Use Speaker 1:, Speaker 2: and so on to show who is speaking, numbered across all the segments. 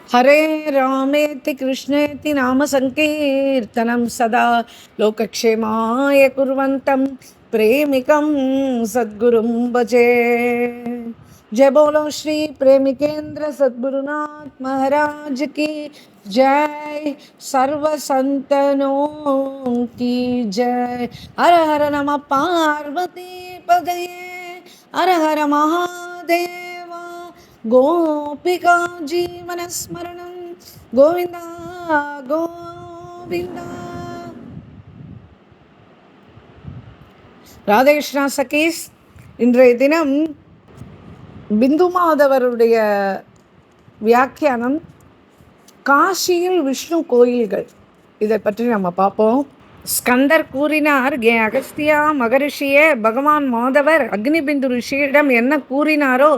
Speaker 1: हरे रामेति कृष्णेति नाम संकीर्तनं सदा लोकक्षेमाय कुर्वन्तं प्रेमिकं सद्गुरुं भजे। जय बोलो श्री प्रेमिकेंद्र सद्गुरुनाथ महाराज की जय। सर्व संतनों की जय। हर हर नमः पार्वती पदये हर हर महादेव। गोपिका जीवन स्मरणं गोविंदा गोविंदा। ராதேஷ்ணா சகீஸ், இன்றைய தினம் பிந்து மாதவருடைய வியாக்கியானம் காசியில் விஷ்ணு கோயில்கள், இதை பற்றி நம்ம பார்ப்போம். ஸ்கந்தர் கூறினார், ஏ அகஸ்தியா மகரிஷியே, பகவான் மாதவர் அக்னிபிந்து ரிஷியிடம் என்ன கூறினாரோ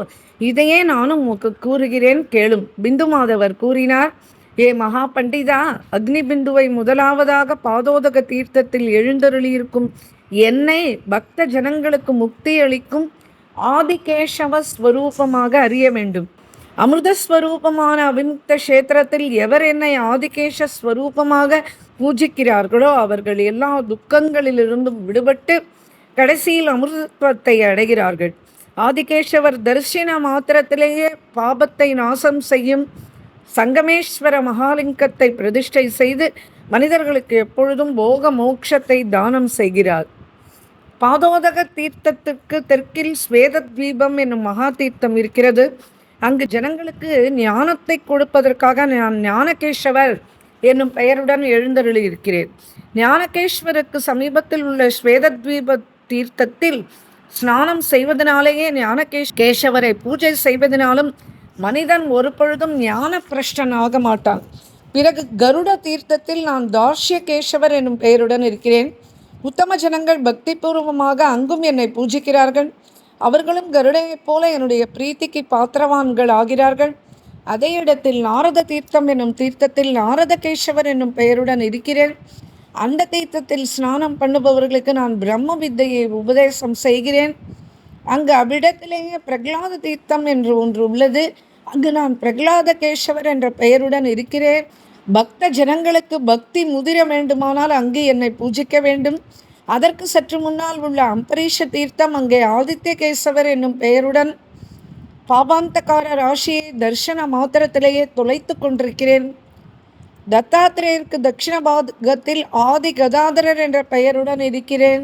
Speaker 1: இதையே நானும் உனக்கு கூறுகிறேன் கேளும். பிந்து மாதவர் கூறினார், ஏ மகா பண்டிதா, அக்னிபிந்துவை முதலாவதாக பாதோதக தீர்த்தத்தில் எழுந்தருளியிருக்கும் என்னை பக்த ஜனங்களுக்கு முக்தி அளிக்கும் ஆதிகேசவ ஸ்வரூபமாக அறிய வேண்டும். அமிர்தஸ்வரூபமான அவிமுக்த கஷேத்திரத்தில் எவர் என்னை ஆதிகேச ஸ்வரூபமாக பூஜிக்கிறார்களோ அவர்கள் எல்லா துக்கங்களிலிருந்தும் விடுபட்டு கடைசியில் அமிர்தத்துவத்தை அடைகிறார்கள். ஆதிகேசவர் தரிசன மாத்திரத்திலேயே பாபத்தை நாசம் செய்யும் சங்கமேஸ்வர மகாலிங்கத்தை பிரதிஷ்டை செய்து மனிதர்களுக்கு எப்பொழுதும் போக மோட்சத்தை தானம் செய்கிறார். பாதோதக தீர்த்தத்திற்கு தெற்கில் ஸ்வேத தீபம் என்னும் மகா தீர்த்தம் இருக்கிறது. அங்கு ஜனங்களுக்கு ஞானத்தை கொடுப்பதற்காக நான் ஞானகேஸ்வர் என்னும் பெயருடன் எழுந்தருளி இருக்கிறேன். ஞானகேஸ்வருக்கு சமீபத்தில் உள்ள ஸ்வேதத்வீப தீர்த்தத்தில் ஸ்நானம் செய்வதனாலேயே ஞானகேசவரை பூஜை செய்வதனாலும் மனிதன் ஒரு பொழுதும் ஞான பிரஷ்டன் ஆக மாட்டான். பிறகு கருட தீர்த்தத்தில் நான் தார்ஷ்யகேசவர் என்னும் பெயருடன் இருக்கிறேன். உத்தம ஜனங்கள் பக்தி பூர்வமாக அங்கும் என்னை பூஜிக்கிறார்கள். அவர்களும் கருடையைப் போல என்னுடைய பிரீத்திக்கு பாத்திரவான்கள் ஆகிறார்கள். அதே இடத்தில் நாரத தீர்த்தம் என்னும் தீர்த்தத்தில் நாரதகேசவர் என்னும் பெயருடன் இருக்கிறேன். அந்த தீர்த்தத்தில் ஸ்நானம் பண்ணுபவர்களுக்கு நான் பிரம்ம வித்தையை உபதேசம் செய்கிறேன். அங்கு அவ்விடத்திலேயே பிரகலாத தீர்த்தம் என்று ஒன்று உள்ளது. அங்கு நான் பிரகலாத கேசவர் என்ற பெயருடன் இருக்கிறேன். பக்த ஜனங்களுக்கு பக்தி முதிர வேண்டுமானால் அங்கு என்னை பூஜிக்க வேண்டும். அதற்கு சற்று முன்னால் உள்ள அம்பரீஷ தீர்த்தம், அங்கே ஆதித்ய கேசவர் என்னும் பெயருடன் பாபாந்தகார ராசியை தர்சன மாத்திரத்திலேயே தொலைத்து கொண்டிருக்கிறேன். தத்தாத்திரேயருக்கு தட்சிண பாகத்தில் ஆதி கதாதரர் என்ற பெயருடன் இருக்கிறேன்.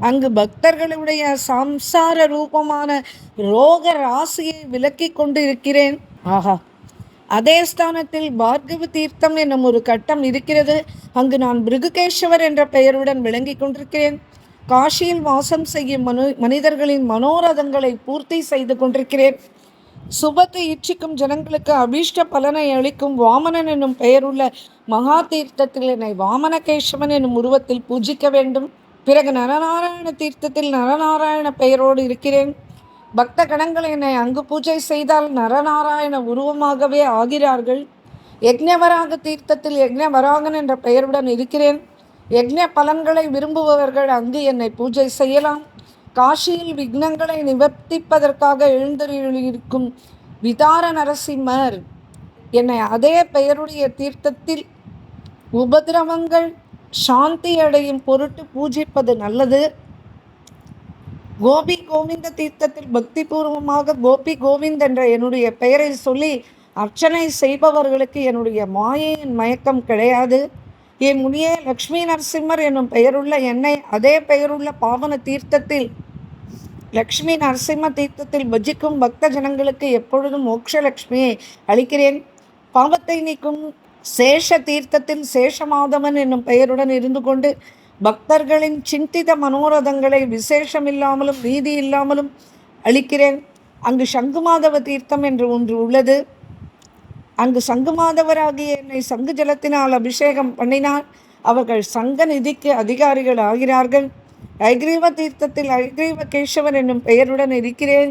Speaker 1: அங்கு பக்தர்களுடைய சம்சார ரூபமான ரோக ராசியை விலக்கி கொண்டு இருக்கிறேன். ஆஹா! அதே ஸ்தானத்தில் பார்கவ தீர்த்தம் என்னும் ஒரு கட்டம் இருக்கிறது. அங்கு நான் பிருகுகேஸ்வர் என்ற பெயருடன் விளங்கி கொண்டிருக்கிறேன். காசியில் வாசம் செய்யும் மனிதர்களின் மனோரதங்களை பூர்த்தி செய்து கொண்டிருக்கிறேன். சுபத்தை இச்சிக்கும் ஜனங்களுக்கு அபீஷ்ட பலனை அளிக்கும் வாமனன் என்னும் பெயருள்ள மகா தீர்த்தத்தில் என்னை வாமனகேசவன் என்னும் உருவத்தில் பூஜிக்க வேண்டும். பிறகு நரநாராயண தீர்த்தத்தில் நரநாராயண பெயரோடு இருக்கிறேன். பக்த கணங்கள் என்னை அங்கு பூஜை செய்தால் நரநாராயண உருவமாகவே ஆகிறார்கள். யக்ஞவராக தீர்த்தத்தில் யக்ஞவராகன் என்ற பெயருடன் இருக்கிறேன். யக்ஞ பலன்களை விரும்புபவர்கள் அங்கு என்னை பூஜை செய்யலாம். காசியில் விக்னங்களை நிவர்த்திப்பதற்காக எழுந்தருளியிருக்கும் விதார நரசிம்மர் என்னை அதே பெயருடைய தீர்த்தத்தில் உபதிரவங்கள் சாந்தி அடையும் பொருட்டு பூஜிப்பது நல்லது. கோபி கோவிந்த தீர்த்தத்தில் பக்தி பூர்வமாக கோபி கோவிந்த் என்ற என்னுடைய பெயரை சொல்லி அர்ச்சனை செய்பவர்களுக்கு என்னுடைய மாயையின் மயக்கம் கிடையாது. என் முனியே, லக்ஷ்மி நரசிம்மர் என்னும் பெயருள்ள என்னை அதே பெயருள்ள பாவன தீர்த்தத்தில் லக்ஷ்மி நரசிம்ம தீர்த்தத்தில் பஜிக்கும் பக்த ஜனங்களுக்கு எப்பொழுதும் மோட்சலக்ஷ்மியை அளிக்கிறேன். பாவத்தை நீக்கும் சேஷ தீர்த்தத்தில் சேஷமாதவன் என்னும் பெயருடன் இருந்து கொண்டு பக்தர்களின் சிந்தித மனோரதங்களை விசேஷமில்லாமலும் நீதி இல்லாமலும் அளிக்கிறேன். அங்கு சங்குமாதவ தீர்த்தம் என்று ஒன்று உள்ளது. அங்கு சங்குமாதவராகிய என்னை சங்கு ஜலத்தினால் அபிஷேகம் பண்ணினால் அவர்கள் சங்க நிதிக்கு அதிகாரிகள் ஆகிறார்கள். ஐக்ரீவ தீர்த்தத்தில் ஐக்ரீவ கேசவன் என்னும் பெயருடன் இருக்கிறேன்.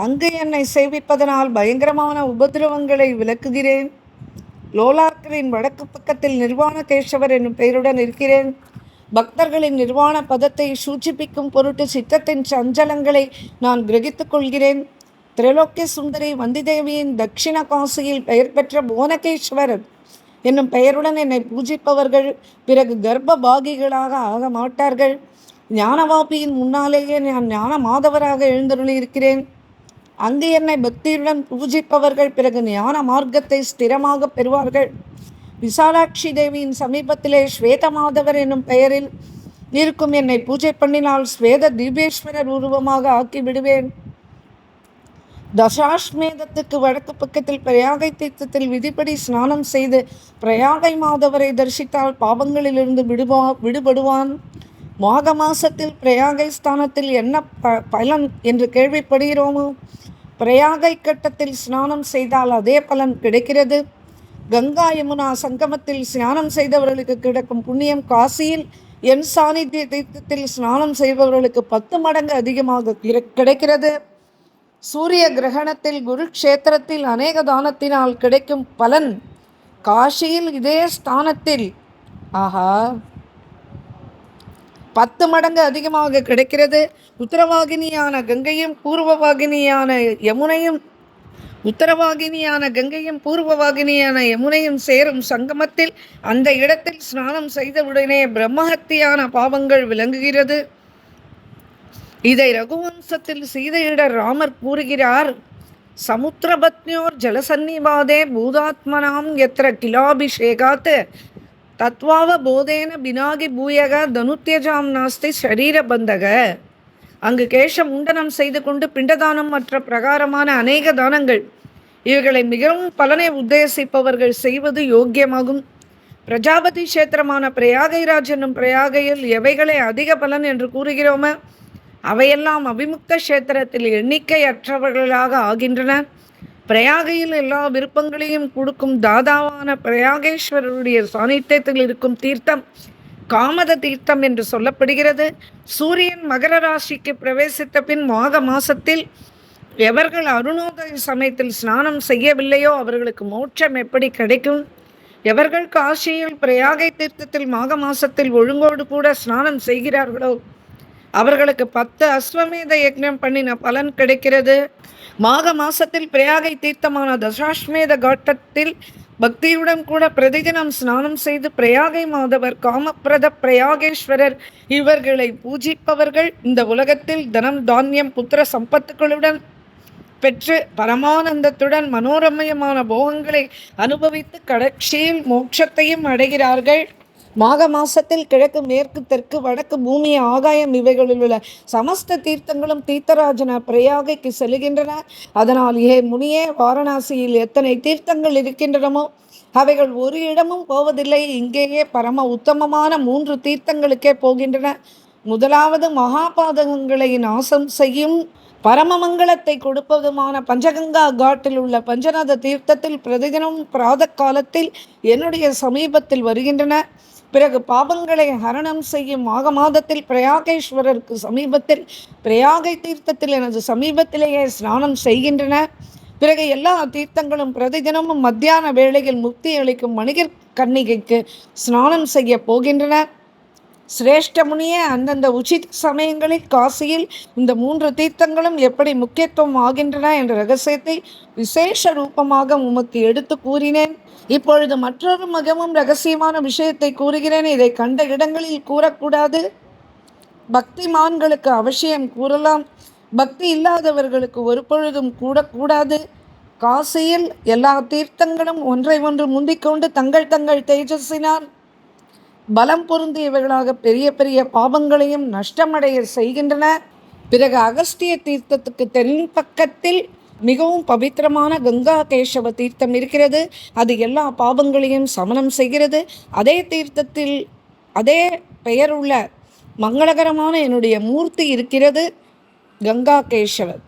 Speaker 1: அங்கு என்னை சேவிப்பதனால் பயங்கரமான உபதிரவங்களை விலக்குகிறேன். லோலாக்கரின் வடக்கு பக்கத்தில் நிர்வாண கேசவர் என்னும் பெயருடன் இருக்கிறேன். பக்தர்களின் நிர்வாண பதத்தை சூச்சிப்பிக்கும் பொருட்டு சித்தத்தின் சஞ்சலங்களை நான் கிரகித்துக் கொள்கிறேன். திரைலோக்கிய சுந்தரி வந்திதேவியின் தட்சிண காசியில் பெயர் பெற்ற புவனகேஸ்வரர் என்னும் பெயருடன் என்னை பூஜிப்பவர்கள் பிறகு கர்ப்ப பாகிகளாக ஆக மாட்டார்கள். ஞானவாபியின் முன்னாலேயே நான் ஞான மாதவராக எழுந்தருளியிருக்கிறேன். அங்கு என்னை பக்தியுடன் பூஜிப்பவர்கள் பிறகு ஞான மார்க்கத்தை ஸ்திரமாக பெறுவார்கள். விசாலாட்சி தேவியின் சமீபத்திலே ஸ்வேத மாதவர் என்னும் பெயரில் இருக்கும் என்னை பூஜை பண்ணினால் ஸ்வேத தீபேஸ்வரர் உருவமாக ஆக்கி விடுவேன். தசாஷ்மேதத்துக்கு வடக்கு பக்கத்தில் பிரயாகை தீர்த்தத்தில் விதிப்படி ஸ்நானம் செய்து பிரயாகை மாதவரை தரிசித்தால் பாவங்களிலிருந்து விடுபடுவான். மாக மாசத்தில் பிரயாகை ஸ்தானத்தில் என்ன பலன் என்று கேள்விப்படுகிறோமோ, பிரயாகை கட்டத்தில் ஸ்நானம் செய்தால் அதே பலன் கிடைக்கிறது. கங்கா யமுனா சங்கமத்தில் ஸ்நானம் செய்தவர்களுக்கு கிடைக்கும் புண்ணியம் காசியில் என் சாநித்திய தீர்த்தத்தில் ஸ்நானம் செய்பவர்களுக்கு 10 மடங்கு அதிகமாக கிடைக்கிறது. சூரிய கிரகணத்தில் குருக்ஷேத்திரத்தில் அநேக தானத்தினால் கிடைக்கும் பலன் காசியில் இதே ஸ்தானத்தில் 10 மடங்கு அதிகமாக கிடைக்கிறது. உத்தரவாகினியான கங்கையும் பூர்வவாகினியான யமுனையும் சேரும் சங்கமத்தில் அந்த இடத்தில் ஸ்நானம் செய்தவுடனே பிரம்மஹத்தியான பாவங்கள் விளங்குகிறது. இதை ரகுவம்சத்தில் சீதையிடர் ராமர் கூறுகிறார். சமுத்திரபத்னியோர் ஜலசன்னிவாதே பூதாத்மனாம் எத்திர கிலாபிஷேகாத் தத்வாவ போதேன பினாகி பூயக தனுத்யஜாம் நாஸ்தி ஷரீர பந்தக. அங்கு கேஷ முண்டனம் செய்து கொண்டு பிண்டதானம் மற்ற பிரகாரமான அநேக தானங்கள் இவைகளை மிகவும் பலனை உத்தேசிப்பவர்கள் செய்வது யோக்கியமாகும். பிரஜாபதி கஷேத்திரமான பிரயாகைராஜ் என்னும் பிரயாகையில் எவைகளை அதிக பலன் என்று கூறுகிறோமோ அவையெல்லாம் அபிமுக்த கஷேத்திரத்தில் எண்ணிக்கையற்றவர்களாக ஆகின்றன. பிரயாகையில் எல்லா விருப்பங்களையும் கொடுக்கும் தாதாவான பிரயாகேஸ்வரருடைய சாநித்தியத்தில் இருக்கும் தீர்த்தம் காமத தீர்த்தம் என்று சொல்லப்படுகிறது. சூரியன் மகர ராசிக்கு பிரவேசித்த பின் மாக மாசத்தில் எவர்கள் அருணோதய சமயத்தில் ஸ்நானம் செய்யவில்லையோ அவர்களுக்கு மோட்சம் எப்படி கிடைக்கும்? எவர்கள் காசியில் பிரயாகை தீர்த்தத்தில் மாக மாசத்தில் ஒழுங்கோடு கூட ஸ்நானம் செய்கிறார்களோ அவர்களுக்கு 10 அஸ்வமேத யக்ஞம் பண்ணின பலன் கிடைக்கிறது. மாக மாசத்தில் பிரயாகை தீர்த்தமான தசாஷ்மேத காட்டத்தில் பக்தியுடன் கூட பிரதிதினம் ஸ்நானம் செய்து பிரயாகை மாதவர் காமப்பிரத பிரயாகேஸ்வரர் இவர்களை பூஜிப்பவர்கள் இந்த உலகத்தில் தனம் தானியம் புத்திர சம்பத்துக்களுடன் பெற்று பரமானந்தத்துடன் மனோரமயமான போகங்களை அனுபவித்து கடைசியில் மோட்சத்தையும் அடைகிறார்கள். மாக மாசத்தில் கிழக்கு மேற்கு தெற்கு வடக்கு பூமி ஆகாயம் இவைகளில் உள்ள சமஸ்த தீர்த்தங்களும் தீர்த்தராஜன பிரயாகைக்கு செல்கின்றன. அதனால் முனியே வாரணாசியில் எத்தனை தீர்த்தங்கள் இருக்கின்றனமோ அவைகள் ஒரு இடமும் போவதில்லை. இங்கேயே பரம உத்தமமான 3 தீர்த்தங்களுக்கே போகின்றன. முதலாவது மகாபாதகங்களை நாசம் செய்யும் பரமமங்கலத்தை கொடுப்பதுமான பஞ்சகங்கா காட்டில் உள்ள பஞ்சநாத தீர்த்தத்தில் பிரதிதினம் பிராத காலத்தில் என்னுடைய சமீபத்தில் வருகின்றன. பிறகு பாபங்களை ஹரணம் செய்யும் மாக மாதத்தில் பிரயாகேஸ்வரருக்கு சமீபத்தில் பிரயாகை தீர்த்தத்தில் எனது சமீபத்திலேயே ஸ்நானம் செய்கின்றன. பிறகு எல்லா தீர்த்தங்களும் பிரதிதினமும் மத்தியான வேளையில் முக்தி அளிக்கும் மணிகர் கன்னிகைக்கு ஸ்நானம் செய்ய போகின்றன. சிரேஷ்ட முனியே, அந்தந்த உச்சித சமயங்களில் காசியில் இந்த 3 தீர்த்தங்களும் எப்படி முக்கியத்துவம் ஆகின்றன என்ற ரகசியத்தை விசேஷ ரூபமாக உமக்கு எடுத்து கூறினேன். இப்பொழுது மற்றொரு மிகவும் ரகசியமான விஷயத்தை கூறுகிறேன். இதை கண்ட இடங்களில் கூறக்கூடாது. பக்திமான்களுக்கு அவசியம் கூறலாம், பக்தி இல்லாதவர்களுக்கு ஒரு பொழுதும் கூடக்கூடாது. காசியில் எல்லா தீர்த்தங்களும் ஒன்றை ஒன்று முந்திக்கொண்டு தங்கள் தேஜஸினால் பலம் பொருந்தியவர்களாக பெரிய பெரிய பாவங்களையும் நஷ்டமடைய செய்கின்றன. பிறகு அகஸ்திய தீர்த்தத்துக்கு தென் பக்கத்தில் மிகவும் பவித்திரமான கங்கா கேசவ தீர்த்தம் இருக்கிறது. அது எல்லா பாவங்களையும் சமனம் செய்கிறது. அதே தீர்த்தத்தில் அதே பெயருள்ள மங்களகரமான என்னுடைய மூர்த்தி இருக்கிறது, கங்கா கேசவர்.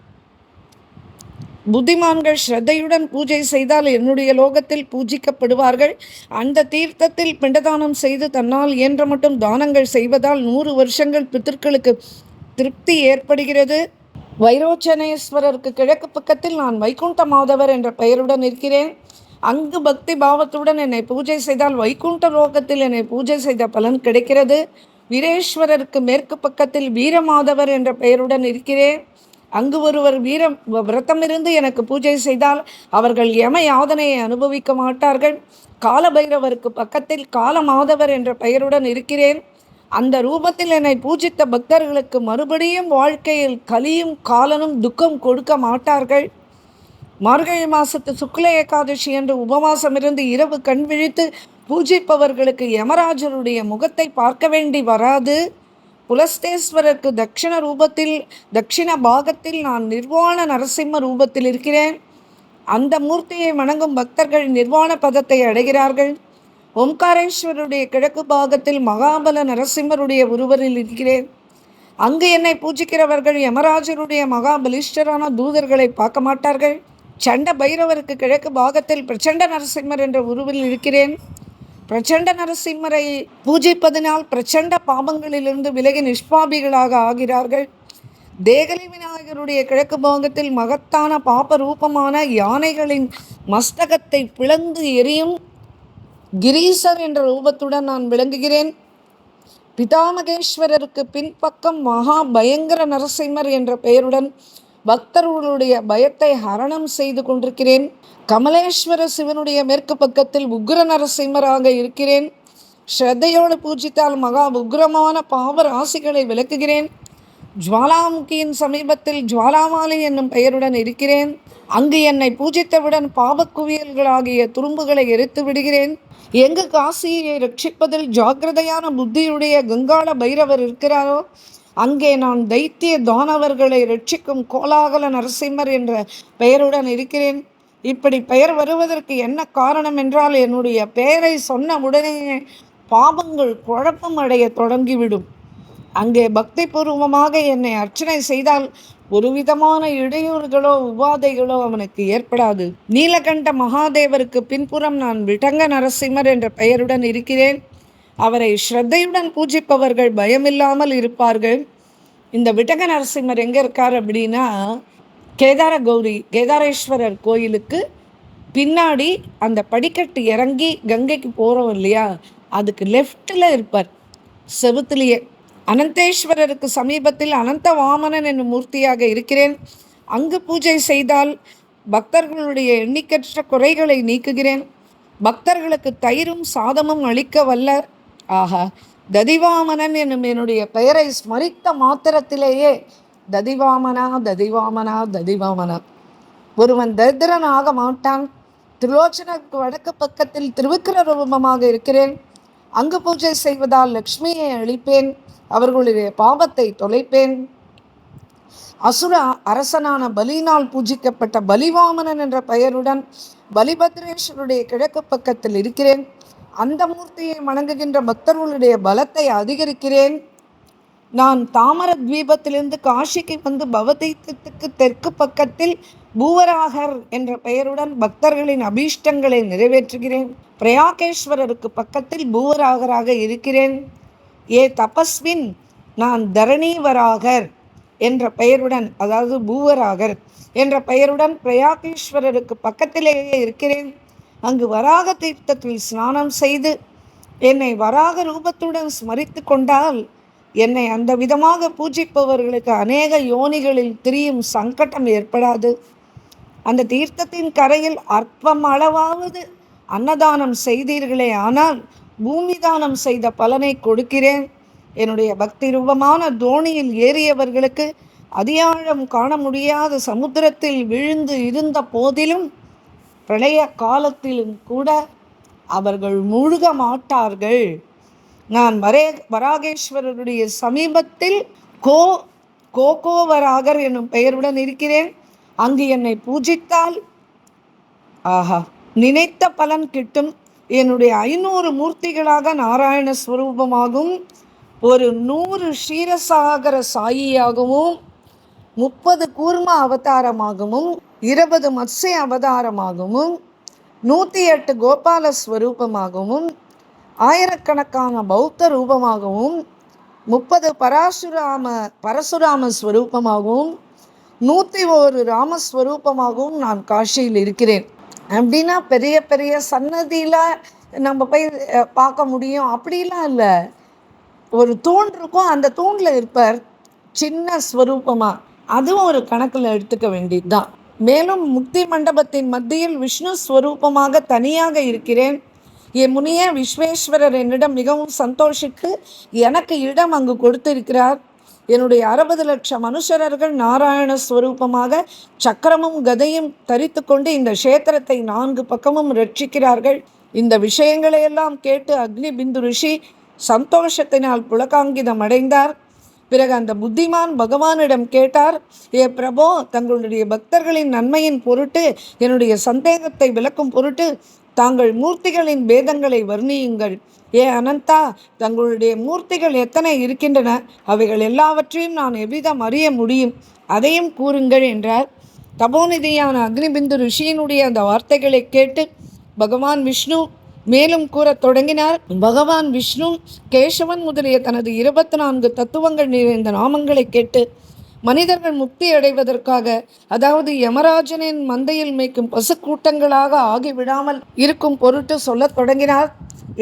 Speaker 1: புத்திமான்கள் ஸ்ரத்தையுடன் பூஜை செய்தால் என்னுடைய லோகத்தில் பூஜிக்கப்படுவார்கள். அந்த தீர்த்தத்தில் பிண்டதானம் செய்து தன்னால் இயன்ற மட்டும் தானங்கள் செய்வதால் 100 வருஷங்கள் பித்திருக்களுக்கு திருப்தி ஏற்படுகிறது. வைரோச்சனேஸ்வரருக்கு கிழக்கு பக்கத்தில் நான் வைகுண்ட மாதவர் என்ற பெயருடன் இருக்கிறேன். அங்கு பக்தி பாவத்துடன் என்னை பூஜை செய்தால் வைகுண்ட லோகத்தில் என்னை பூஜை செய்த பலன் கிடைக்கிறது. வீரேஸ்வரருக்கு மேற்கு பக்கத்தில் வீரமாதவர் என்ற பெயருடன் இருக்கிறேன். அங்கு ஒருவர் விரதமிருந்து எனக்கு பூஜை செய்தால் அவர்கள் யம யாதனையை அனுபவிக்க மாட்டார்கள். காலபைரவருக்கு பக்கத்தில் காலமாதவர் என்ற பெயருடன் இருக்கிறேன். அந்த ரூபத்தில் என்னை பூஜித்த பக்தர்களுக்கு மறுபடியும் வாழ்க்கையில் கலியும் காலனும் துக்கம் கொடுக்க மாட்டார்கள். மார்கழி மாசத்து சுக்ல ஏகாதசி என்று உபவாசமிருந்து இரவு கண் விழித்து பூஜிப்பவர்களுக்கு யமராஜருடைய முகத்தை பார்க்க வேண்டி வராது. புலஸ்தேஸ்வரருக்கு தட்சிண பாகத்தில் நான் நிர்வாண நரசிம்ம ரூபத்தில் இருக்கிறேன். அந்த மூர்த்தியை வணங்கும் பக்தர்கள் நிர்வாண பதத்தை அடைகிறார்கள். ஓம்காரேஸ்வருடைய கிழக்கு பாகத்தில் மகாபல நரசிம்மருடைய உருவரில் இருக்கிறேன். அங்கு என்னை பூஜிக்கிறவர்கள் யமராஜருடைய மகாபலிஷ்டரான தூதர்களை பார்க்க மாட்டார்கள். சண்ட பைரவருக்கு கிழக்கு பாகத்தில் பிரச்சண்ட நரசிம்மர் என்ற உருவில் இருக்கிறேன். பிரச்சண்ட நரசிம்மரை பூஜிப்பதனால் பிரச்சண்ட பாபங்களிலிருந்து விலகி நிஷ்பாபிகளாக ஆகிறார்கள். தேகலி விநாயகருடைய கிழக்கு பாகத்தில் மகத்தான பாப ரூபமான யானைகளின் மஸ்தகத்தை பிளந்து எரியும் கிரீசர் என்ற ரூபத்துடன் நான் விளங்குகிறேன். பிதாமகேஸ்வரருக்கு பின்பக்கம் மகா பயங்கர நரசிம்மர் என்ற பெயருடன் பக்தர்களுடைய பயத்தை ஹரணம் செய்து கொண்டிருக்கிறேன். கமலேஸ்வர சிவனுடைய மேற்கு பக்கத்தில் உக்ர நரசிம்மராக இருக்கிறேன். ஸ்ரத்தையோடு பூஜித்தால் மகா உக்ரமான பாவ ராசிகளை விளக்குகிறேன். ஜுவாலாமுகியின் சமீபத்தில் ஜுவாலாமாலி என்னும் பெயருடன் இருக்கிறேன். அங்கு என்னை பூஜித்தவுடன் பாவக்குவியல்களாகிய துரும்புகளை எரித்து விடுகிறேன். எங்கு காசியை ரட்சிப்பதில் ஜாக்கிரதையான புத்தியுடைய கங்காள பைரவர் இருக்கிறாரோ அங்கே நான் தைத்திய தானவர்களை ரட்சிக்கும் கோலாகல நரசிம்மர் என்ற பெயருடன் இருக்கிறேன். இப்படி பெயர் வருவதற்கு என்ன காரணம் என்றால் என்னுடைய பெயரை சொன்ன உடனே பாபங்கள் குழப்பம் அடைய தொடங்கிவிடும். அங்கே பக்தி பூர்வமாக என்னை அர்ச்சனை செய்தால் ஒரு விதமான இடையூறுகளோ உபாதைகளோ அவனுக்கு ஏற்படாது. நீலகண்ட மகாதேவருக்கு பின்புறம் நான் விட்டங்க நரசிம்மர் என்ற பெயருடன் இருக்கிறேன். அவரை ஸ்ரத்தையுடன் பூஜிப்பவர்கள் பயமில்லாமல் இருப்பார்கள். இந்த விட்டங்க நரசிம்மர் எங்கே இருக்கார் அப்படின்னா கேதாரேஸ்வரர் கோயிலுக்கு பின்னாடி அந்த படிக்கட்டு இறங்கி கங்கைக்கு போகிறோம் இல்லையா, அதுக்கு லெஃப்டில் இருப்பார், செவுத்துலேயே. அனந்தேஸ்வரருக்கு சமீபத்தில் அனந்த வாமனன் என்னும் மூர்த்தியாக இருக்கிறேன். அங்கு பூஜை செய்தால் பக்தர்களுடைய எண்ணிக்கற்ற குறைகளை நீக்குகிறேன். பக்தர்களுக்கு தயிரும் சாதமும் அளிக்க வல்லர். ஆஹா, ததிவாமனன் என்னும் என்னுடைய பெயரை ஸ்மரித்த மாத்திரத்திலேயே ததிவாமனா ததிவாமனா ததிவாமனா. ஒருவன் தரித்திரன் ஆக மாட்டான். திரிலோச்சனுக்கு வடக்கு பக்கத்தில் திருவிக்கிர ரூபமாக இருக்கிறேன். அங்கு பூஜை செய்வதால் லக்ஷ்மியை அளிப்பேன். அவர்களுடைய பாவத்தை தொலைப்பேன். அசுர அரசனான பலியினால் பூஜிக்கப்பட்ட பலிவாமனன் என்ற பெயருடன் பலிபத்ரேஸ்வருடைய கிழக்கு பக்கத்தில் இருக்கிறேன். அந்த மூர்த்தியை வணங்குகின்ற பக்தர்களுடைய பலத்தை அதிகரிக்கிறேன். நான் தாமர தீபத்திலிருந்து காஷிக்கு வந்து பவதீர்த்தத்துக்கு தெற்கு பக்கத்தில் பூவராகர் என்ற பெயருடன் பக்தர்களின் அபீஷ்டங்களை நிறைவேற்றுகிறேன். பிரயாகேஸ்வரருக்கு பக்கத்தில் பூவராகராக இருக்கிறேன். ஏ தபஸ்வின், நான் தரணீவராகர் என்ற பெயருடன், அதாவது பூவராகர் என்ற பெயருடன் பிரயாகேஸ்வரருக்கு பக்கத்திலேயே இருக்கிறேன். அங்கு வராக தீர்த்தத்தில் ஸ்நானம் செய்து என்னை வராக ரூபத்துடன் ஸ்மரித்து கொண்டால் என்னை அந்த விதமாக பூஜிப்பவர்களுக்கு அநேக யோனிகளில் திரியும் சங்கடம் ஏற்படாது. அந்த தீர்த்தத்தின் கரையில் அற்பம் அளவாவது அன்னதானம் செய்தீர்களே ஆனால் பூமி தானம் செய்த பலனை கொடுக்கிறேன். என்னுடைய பக்தி ரூபமான தோணியில் ஏறியவர்களுக்கு அதிகாரம் காண முடியாத சமுத்திரத்தில் விழுந்து இருந்த போதிலும் பிரளய காலத்திலும் கூட அவர்கள் முழுக மாட்டார்கள். நான் வராகேஸ்வரருடைய சமீபத்தில் கோகோவராகர் என்னும் பெயருடன் இருக்கிறேன். அங்கு என்னை பூஜித்தால் ஆஹா, நினைத்த பலன் கிட்டும். என்னுடைய 500 மூர்த்திகளாக நாராயண ஸ்வரூபமாகவும், ஒரு 100 க்ஷீரசாகர சாயியாகவும், 30 கூர்ம அவதாரமாகவும், 20 மத்ஸ்ய அவதாரமாகவும், 108 கோபால ஸ்வரூபமாகவும், ஆயிரக்கணக்கான பௌத்த ரூபமாகவும், 30 பரசுராம ஸ்வரூபமாகவும், 101 ராமஸ்வரூபமாகவும் நான் காஷியில் இருக்கிறேன். அப்படின்னா பெரிய பெரிய சன்னதியில் நம்ம போய் பார்க்க முடியும் அப்படிலாம் இல்லை. ஒரு தூண் இருக்கும், அந்த தூணில் இருப்பார் சின்ன ஸ்வரூபமாக. அதுவும் ஒரு கணக்கில் எடுத்துக்க வேண்டியதுதான். மேலும் முக்தி மண்டபத்தின் மத்தியில் விஷ்ணு ஸ்வரூபமாக தனியாக இருக்கிறேன். என் முனியே விஸ்வேஸ்வரர் என்னிடம் மிகவும் சந்தோஷித்து எனக்கு இடம் அங்கு கொடுத்திருக்கிறார். என்னுடைய 60 லட்சம் மனுஷரர்கள் நாராயண ஸ்வரூபமாக சக்கரமும் கதையும் தரித்து கொண்டு இந்த க்ஷேத்திரத்தை 4 பக்கமும் ரட்சிக்கிறார்கள். இந்த விஷயங்களையெல்லாம் கேட்டு அக்னி பிந்து ரிஷி சந்தோஷத்தினால் புலகாங்கிதம் அடைந்தார். பிறகு அந்த புத்திமான் பகவானிடம் கேட்டார், ஏ பிரபோ, தங்களுடைய பக்தர்களின் நன்மையின் பொருட்டு என்னுடைய சந்தேகத்தை விளக்கும் பொருட்டு தாங்கள் மூர்த்திகளின் பேதங்களை வர்ணியுங்கள். ஏ அனந்தா, தங்களுடைய மூர்த்திகள் எத்தனை இருக்கின்றன? அவைகள் எல்லாவற்றையும் நான் எவ்விதம் அறிய முடியும்? அதையும் கூறுங்கள் என்றார். தபோநிதியான அக்னிபிந்து ரிஷியினுடைய அந்த வார்த்தைகளை கேட்டு பகவான் விஷ்ணு மேலும் கூறத் தொடங்கினார். பகவான் விஷ்ணு கேசவன் முதலிய தனது 24 தத்துவங்கள் நிறைந்த நாமங்களை கேட்டு மனிதர்கள் முக்தி அடைவதற்காக, அதாவது யமராஜனின் மந்தையில் மேய்க்கும் பசுக்கூட்டங்களாக ஆகிவிடாமல் இருக்கும் பொருட்டு சொல்லத் தொடங்கினார்.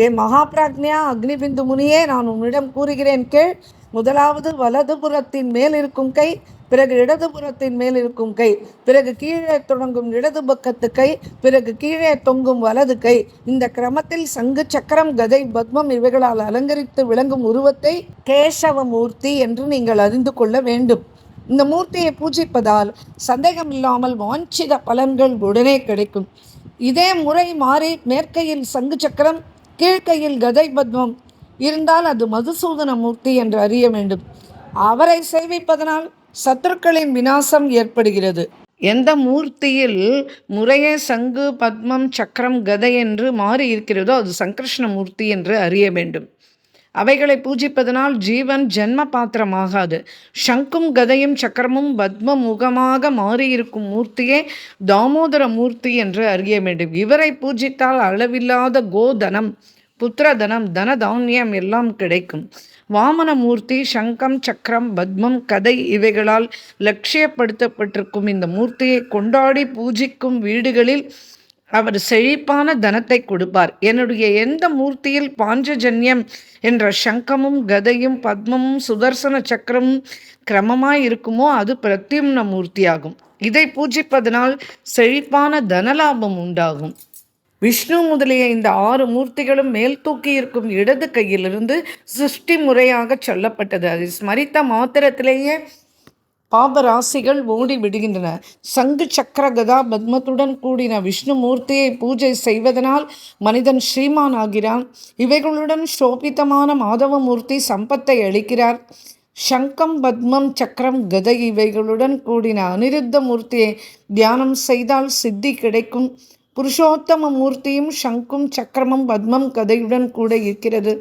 Speaker 1: ஏ மகாபிராக்ஞா அக்னிபிந்து முனியே, நான் உன்னிடம் கூறுகிறேன் கேள். முதலாவது வலதுபுறத்தின் மேல் இருக்கும் கை, பிறகு இடதுபுறத்தின் மேல் இருக்கும் கை, பிறகு கீழே தொடங்கும் இடது பக்கத்து கை, பிறகு கீழே தொங்கும் வலது கை. இந்த கிரமத்தில் சங்கு, சக்கரம், கதை, பத்மம் இவைகளால் அலங்கரித்து விளங்கும் உருவத்தை கேசவமூர்த்தி என்று நீங்கள் அறிந்து கொள்ள வேண்டும். இந்த மூர்த்தியை பூஜிப்பதால் சந்தேகமில்லாமல் வாஞ்சித பலன்கள் உடனே கிடைக்கும். இதே முறை மாறி மேற்கையில் சங்கு சக்கரம், கீழ்கையில் கதை பத்மம் இருந்தால் அது மதுசூதன மூர்த்தி என்று அறிய வேண்டும். அவரை சேவிப்பதனால் சத்துருக்களின் விநாசம் ஏற்படுகிறது. எந்த மூர்த்தியில் முறையே சங்கு, பத்மம், சக்கரம், கதை என்று மாறி இருக்கிறதோ அது சங்கிருஷ்ண மூர்த்தி என்று அறிய வேண்டும். அவைகளை பூஜிப்பதனால் ஜீவன் ஜென்ம பாத்திரமாகாது. சங்கும் கதையும் சக்கரமும் பத்ம முகமாக மாறியிருக்கும் மூர்த்தியே தாமோதர மூர்த்தி என்று அறிய வேண்டும். இவரை பூஜித்தால் அளவில்லாத கோதனம், புத்திரதனம், தனதானியம் எல்லாம் கிடைக்கும். வாமனமூர்த்தி சங்கம், சக்கரம், பத்மம், கதை இவைகளால் லட்சியப்படுத்தப்பட்டிருக்கும் இந்த மூர்த்தியை கொண்டாடி பூஜிக்கும் வீடுகளில் அவர் செழிப்பான தனத்தை கொடுப்பார். என்னுடைய எந்த மூர்த்தியில் பாஞ்சஜன்யம் என்ற சங்கமும் கதையும் பத்மமும் சுதர்சன சக்கரமும் கிரமமாய் இருக்குமோ அது பிரத்யும்ன மூர்த்தியாகும். இதை பூஜிப்பதனால் செழிப்பான தனலாபம் உண்டாகும். விஷ்ணு முதலிய இந்த 6 மூர்த்திகளும் மேல் தூக்கி இருக்கும் இடது கையிலிருந்து சிருஷ்டி முறையாக சொல்லப்பட்டது. அதை ஸ்மரித்த மாத்திரத்திலேயே பாபராசிகள் ஓடி விடுகின்றன. சங்கு, சக்கர, கதா, பத்மத்துடன் கூடின விஷ்ணு மூர்த்தியை பூஜை செய்வதனால் மனிதன் ஸ்ரீமான் ஆகிறான். இவைகளுடன் சோபித்தமான மாதவ மூர்த்தி சம்பத்தை அளிக்கிறார். சங்கம், பத்மம், சக்கரம், கதை இவைகளுடன் கூடின அனிருத்த மூர்த்தியை தியானம் செய்தால் சித்தி கிடைக்கும். புருஷோத்தம மூர்த்தியும் சங்கும், சக்கரமும், பத்மம், கதையுடன் கூட இருக்கிறது.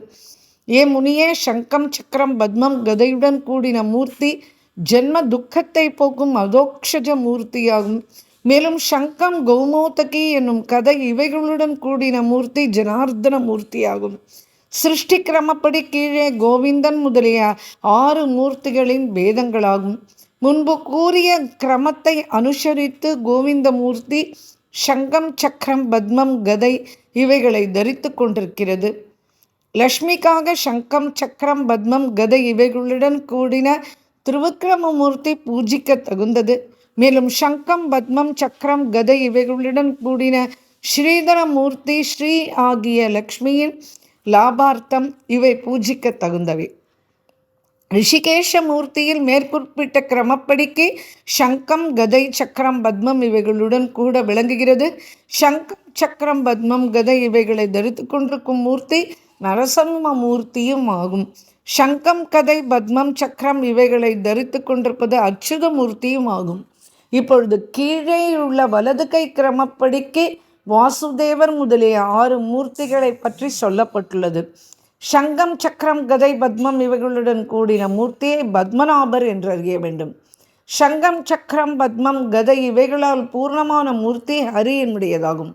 Speaker 1: ஏ முனியே, சங்கம், சக்கரம், பத்மம், கதையுடன் கூடின மூர்த்தி ஜென்ம துக்கத்தை போக்கும் அதோக்ஷஜ மூர்த்தியாகும். மேலும் சங்கம், கௌமோதகி என்னும் கதை இவைகளுடன் கூடின மூர்த்தி ஜனார்தன மூர்த்தியாகும். சிருஷ்டி கிரமப்படி கீழே கோவிந்தன் முதலிய 6 மூர்த்திகளின் பேதங்களாகும். முன்பு கூறிய கிரமத்தை அனுசரித்து கோவிந்த மூர்த்தி சங்கம், சக்கரம், பத்மம், கதை இவைகளை தரித்து கொண்டிருக்கிறது. லக்ஷ்மிக்காக சங்கம், சக்கரம், பத்மம், கதை இவைகளுடன் கூடின திருவிக்கிரமமூர்த்தி பூஜிக்க தகுந்தது. மேலும் சங்கம், பத்மம், சக்கரம், கதை இவைகளுடன் கூடின ஸ்ரீதர மூர்த்தி ஸ்ரீ ஆகிய லக்ஷ்மியின் லாபார்த்தம் இவை பூஜிக்க தகுந்தவை. ரிஷிகேஷ மூர்த்தியில் மேற்குறிப்பிட்ட கிரமப்படிக்கு சங்கம், கதை, சக்கரம், பத்மம் இவைகளுடன் கூட விளங்குகிறது. சங்கம், சக்கரம், பத்மம், கதை இவைகளை தரித்து கொண்டிருக்கும் மூர்த்தி நரசிம்ம மூர்த்தியும் ஆகும். சங்கம், கதை, பத்மம், சக்கரம் இவைகளை தரித்து கொண்டிருப்பது அச்சுத மூர்த்தியும் ஆகும். இப்பொழுது கீழே உள்ள வலது கை கிரமப்படிக்கு வாசுதேவர் முதலிய 6 மூர்த்திகளை பற்றி சொல்லப்பட்டுள்ளது. சங்கம், சக்கரம், கதை, பத்மம் இவைகளுடன் கூடின மூர்த்தியை பத்மநாபர் என்று அறிய வேண்டும். சங்கம், சக்கரம், பத்மம், கதை இவைகளால் பூர்ணமான மூர்த்தி ஹரியினுடையதாகும்.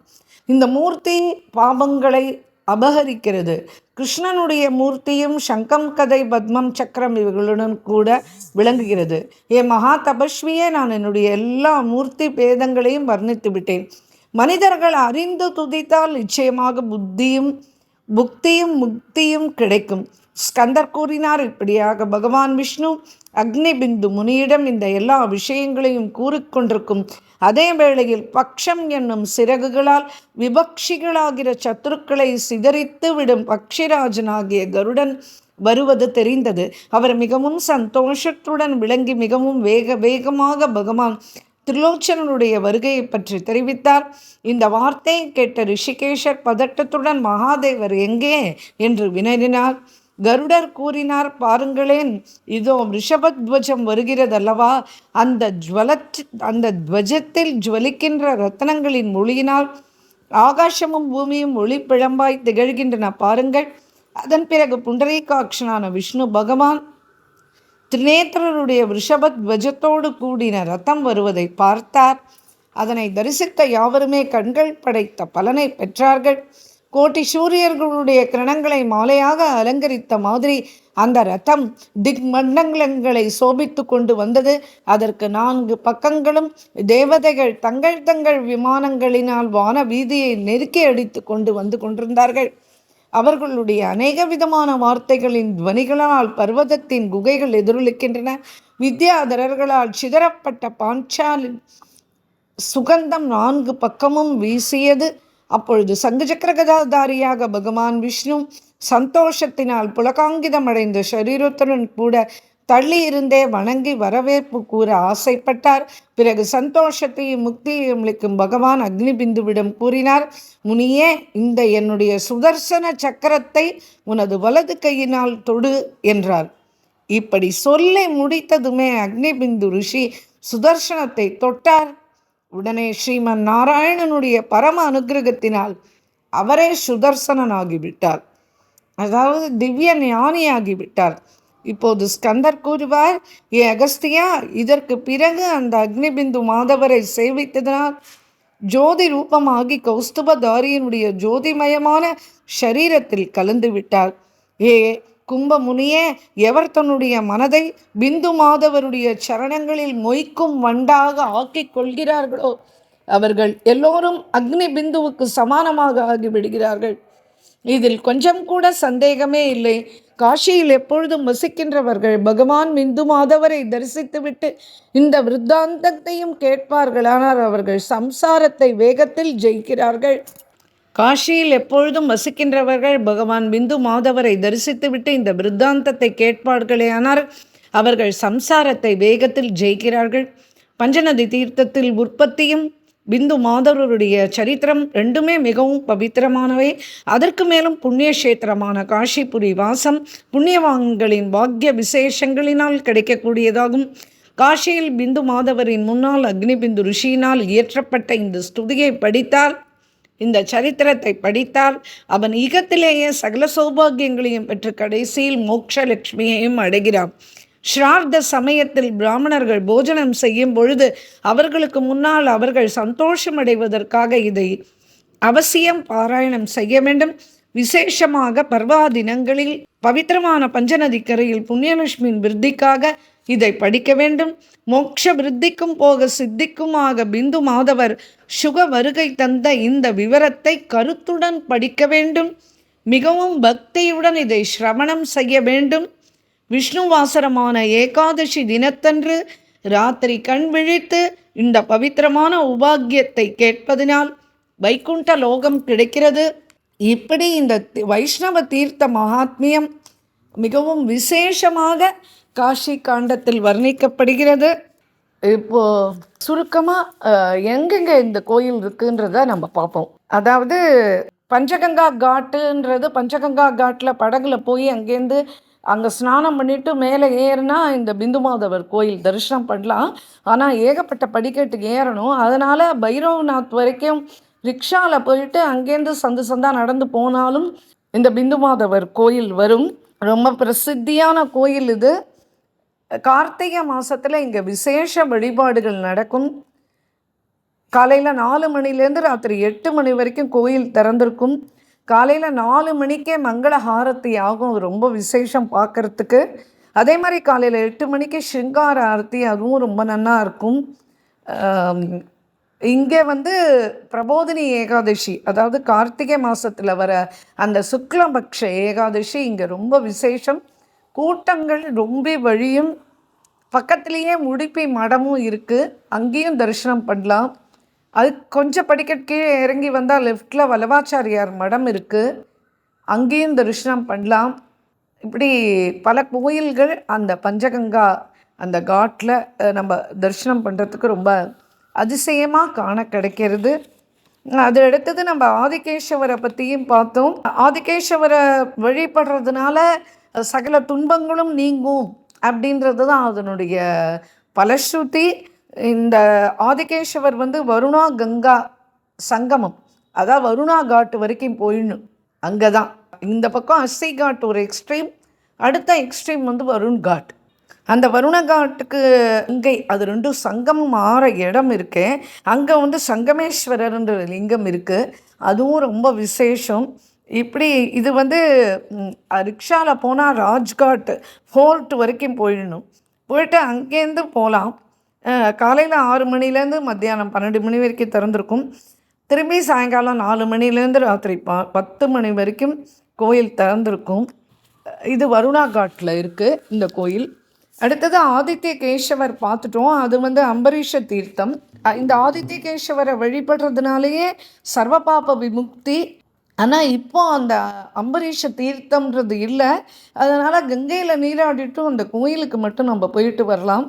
Speaker 1: இந்த மூர்த்தி பாபங்களை அபகரிக்கிறது. கிருஷ்ணனுடைய மூர்த்தியும் சங்கம், கதை, பத்மம், சக்கரம் இவைகளுடன் கூட விளங்குகிறது. ஏ மகா தபஸ்வியே, நான் என்னுடைய எல்லா மூர்த்தி பேதங்களையும் வர்ணித்து விட்டேன். மனிதர்கள் அறிந்து துதித்தால் நிச்சயமாக புத்தியும் புக்தியும் முக்தியும் கிடைக்கும். ஸ்கந்தர் கூறினார், இப்படியாக பகவான் விஷ்ணு அக்னி பிந்து முனியிடம் இந்த எல்லா விஷயங்களையும் கூறிக்கொண்டிருக்கும் அதே வேளையில் பக்ஷம் என்னும் சிறகுகளால் விபக்ஷிகளாகிற சத்துருக்களை சிதறித்து விடும் பக்ஷிராஜனாகிய கருடன் வருவது தெரிந்தது. அவர் மிகவும் சந்தோஷத்துடன் விளங்கி மிகவும் வேகமாக பகவான் திரிலோச்சனனுடைய வருகையை பற்றி தெரிவித்தார். இந்த வார்த்தையை கேட்ட ரிஷிகேஷர் பதட்டத்துடன் மகாதேவர் எங்கே என்று வினறினார். கருடர் கூறினார், பாருங்களேன், இதோ ரிஷபத்வஜம் வருகிறதல்லவா, அந்த துவஜத்தில் ஜுவலிக்கின்ற ரத்னங்களின் ஒளியினால் ஆகாசமும் பூமியும் ஒளி பிழம்பாய் திகழ்கின்றன பாருங்கள். அதன் பிறகு புண்டரீகாட்சனான விஷ்ணு பகவான் திரிநேத்திரருடைய ரிஷபத்வஜத்தோடு கூடின ரத்தம் வருவதை பார்த்தார். அதனை தரிசித்த யாவருமே கண்கள் படைத்த பலனை பெற்றார்கள். கோட்டி சூரியர்களுடைய கிரணங்களை மாலையாக அலங்கரித்த மாதிரி அந்த ரத்தம் திக்மண்டலங்களை சோபித்து கொண்டு வந்தது. அதற்கு 4 பக்கங்களும் தேவதைகள் தங்கள் விமானங்களினால் வான வீதியை நெருக்கி அடித்து கொண்டு வந்து கொண்டிருந்தார்கள். அவர்களுடைய அநேக விதமான வார்த்தைகளின் துவனிகளால் பர்வதத்தின் குகைகள் எதிரொலிக்கின்றன. வித்யாதரர்களால் சிதறப்பட்ட பாஞ்சாலின் சுகந்தம் 4 பக்கமும் வீசியது. அப்பொழுது சங்குசக்கர கதாதாரியாக பகவான் விஷ்ணு சந்தோஷத்தினால் புலகாங்கிதமடைந்த சரீரத்துடன் கூட தள்ளி இருந்தே வணங்கி வரவேற்பு கூற ஆசைப்பட்டார். பிறகு சந்தோஷத்தையும் முக்தியையும் அளிக்கும் பகவான் அக்னிபிந்துவிடம் கூறினார், முனியே, இந்த என்னுடைய சுதர்சன சக்கரத்தை உனது வலது கையினால் தொடு என்றார். இப்படி சொல்லி முடித்ததுமே அக்னிபிந்து ரிஷி சுதர்சனத்தை தொட்டார். உடனே ஸ்ரீமன் நாராயணனுடைய பரம அனுகிரகத்தினால் அவரே சுதர்சனனாகிவிட்டார், அதாவது திவ்ய ஞானியாகிவிட்டார். இப்போது ஸ்கந்தர் கூறுவார், ஏ அகஸ்தியா, இதற்கு பிறகு அந்த அக்னிபிந்து மாதவரை சேவித்ததனால் ஜோதி ரூபமாகி கௌஸ்துபதாரியினுடைய ஜோதிமயமான ஷரீரத்தில் கலந்து விட்டார். ஏ கும்பமுனியே, எவர் தன்னுடைய மனதை பிந்து மாதவருடைய சரணங்களில் மொய்க்கும் வண்டாக ஆக்கிக் கொள்கிறார்களோ அவர்கள் எல்லோரும் அக்னி பிந்துவுக்கு சமானமாக ஆகிவிடுகிறார்கள். இதில் கொஞ்சம் கூட சந்தேகமே இல்லை. காஷியில் எப்பொழுதும் வசிக்கின்றவர்கள் பகவான் பிந்து மாதவரை தரிசித்துவிட்டு இந்த விருத்தாந்தத்தையும் கேட்பார்களானால் அவர்கள் சம்சாரத்தை வேகத்தில் ஜெயிக்கிறார்கள். காஷியில் எப்பொழுதும் வசிக்கின்றவர்கள் பகவான் பிந்து மாதவரை தரிசித்துவிட்டு இந்த விருத்தாந்தத்தை கேட்பார்களேயானால் அவர்கள் சம்சாரத்தை வேகத்தில் ஜெயிக்கிறார்கள். பஞ்சநதி தீர்த்தத்தில் உற்பத்தியும் பிந்து மாதவருடைய சரித்திரம் ரெண்டுமே மிகவும் பவித்திரமானவை. அதற்கு மேலும் புண்ணியக்ஷேத்திரமான காஷிபுரி வாசம் புண்ணியவான்களின் பாக்ய விசேஷங்களினால் கிடைக்கக்கூடியதாகும். காஷியில் பிந்து மாதவரின் முன்னால் அக்னிபிந்து ரிஷியினால் இயற்றப்பட்ட இந்த ஸ்துதியை படித்தால், இந்த சரித்திரத்தை படித்தால் அவன் ஈகத்திலேயே சகல சௌபாகியங்களையும் பெற்று கடைசியில் மோட்சலட்சுமியையும் அடைகிறான். ஸ்ரார்த்த சமயத்தில் பிராமணர்கள் போஜனம் செய்யும் பொழுது அவர்களுக்கு முன்னால் அவர்கள் சந்தோஷமடைவதற்காக இதை அவசியம் பாராயணம் செய்ய வேண்டும். விசேஷமாக பர்வா தினங்களில் பவித்திரமான பஞ்சநதி கரையில் புண்ணியலட்சுமியின் விருத்திக்காக இதை படிக்க வேண்டும். மோட்ச விருத்திக்கும் போக சித்திக்குமாக பிந்து மாதவர் சுக வருகை தந்த இந்த விவரத்தை கருத்துடன் படிக்க வேண்டும். மிகவும் பக்தியுடன் இதை சிரவணம் செய்ய வேண்டும். விஷ்ணுவாசரமான ஏகாதசி தினத்தன்று ராத்திரி கண் விழித்து இந்த பவித்திரமான உபாக்கியத்தை கேட்பதினால் வைகுண்ட லோகம் கிடைக்கிறது. இப்படி இந்த வைஷ்ணவ தீர்த்த மகாத்மியம் மிகவும் விசேஷமாக காஷி காண்டத்தில் வர்ணிக்கப்படுகிறது. இப்போது சுருக்கமாக எங்கெங்கே இந்த கோயில் இருக்குன்றத நம்ம பார்ப்போம். அதாவது பஞ்சகங்கா காட்டுன்றது, பஞ்சகங்கா காட்டில் படகுல போய் அங்கேருந்து அங்கே ஸ்நானம் பண்ணிவிட்டு மேலே ஏறினா இந்த பிந்து மாதவர் கோயில் தரிசனம் பண்ணலாம். ஆனால் ஏகப்பட்ட படிக்கட்டு ஏறணும். அதனால் பைரவ்நாத் வரைக்கும் ரிக்ஷாவில் போயிட்டு அங்கேருந்து சந்தா நடந்து போனாலும் இந்த பிந்து மாதவர் கோயில் வரும். ரொம்ப பிரசித்தியான கோயில் இது. கார்த்திகை மாதத்தில் இங்கே விசேஷ வழிபாடுகள் நடக்கும். காலையில் 4 மணிலேருந்து ராத்திரி 8 மணி வரைக்கும் கோயில் திறந்திருக்கும். காலையில் 4 மணிக்கே மங்கள ஆரத்தி ஆகும், ரொம்ப விசேஷம் பார்க்குறதுக்கு. அதே மாதிரி காலையில் 8 மணிக்கு ஸ்ருங்கார ஆரத்தி, அதுவும் ரொம்ப நல்லா இருக்கும். இங்கே வந்து பிரபோதினி ஏகாதசி, அதாவது கார்த்திகை மாதத்தில் வர அந்த சுக்லபக்ஷ ஏகாதசி இங்கே ரொம்ப விசேஷம். கூட்டங்கள் ரொம்ப வழியும். பக்கத்துலேயே உடுப்பி மடமும் இருக்குது, அங்கேயும் தரிசனம் பண்ணலாம். அது கொஞ்சம் படிக்கட்டு இறங்கி வந்தால் லெஃப்டில் வல்லவாச்சாரியார் மடம் இருக்குது, அங்கேயும் தரிசனம் பண்ணலாம். இப்படி பல கோயில்கள் அந்த பஞ்சகங்கா அந்த காட்டில் நம்ம தரிசனம் பண்ணுறதுக்கு ரொம்ப அதிசயமாக காண கிடைக்கிறது. அது அடுத்தது நம்ம ஆதிகேசவரை பற்றியும் பார்த்தோம். ஆதிகேசவரை வழிபடுறதுனால சகல துன்பங்களும் நீங்கும் அப்படின்றது தான் அதனுடைய பலஸ்ருதி. இந்த ஆதிகேசவர் வந்து வருணா கங்கா சங்கமம், அதான் வருணா காட்டு வரைக்கும் போயிடணும். அங்கே தான் இந்த பக்கம் அஸ்ஸி காட் ஒரு எக்ஸ்ட்ரீம், அடுத்த எக்ஸ்ட்ரீம் வந்து வருண் காட். அந்த வருணகாட்டுக்கு இங்கை அது ரெண்டும் சங்கமம் ஆற இடம் இருக்கு. அங்கே வந்து சங்கமேஸ்வரர்ன்ற லிங்கம் இருக்குது, அதுவும் ரொம்ப விசேஷம். இப்படி இது வந்து ரிக்ஷாவில் போனால் ராஜ்காட் ஃபோர்ட் வரைக்கும் போயிடணும். போயிட்டு அங்கேருந்து போகலாம். காலையில் 6 மணிலேருந்து மத்தியானம் 12 மணி வரைக்கும் திறந்துருக்கும். திரும்பி சாயங்காலம் 4 மணிலேருந்து ராத்திரி 10 மணி வரைக்கும் கோயில் திறந்துருக்கும். இது வருணா காட்டில் இருக்குது இந்த கோயில். அடுத்தது ஆதித்ய கேசவர் பார்த்துட்டோம். அது வந்து அம்பரீஷ தீர்த்தம். இந்த ஆதித்ய கேசவரை வழிபடுறதுனாலேயே சர்வபாப விமுக்தி. ஆனால் இப்போ அந்த அம்பரீஷ தீர்த்தம்ன்றது இல்லை, அதனால் கங்கையில் நீராடிட்டும் அந்த கோயிலுக்கு மட்டும் நம்ம போயிட்டு வரலாம்.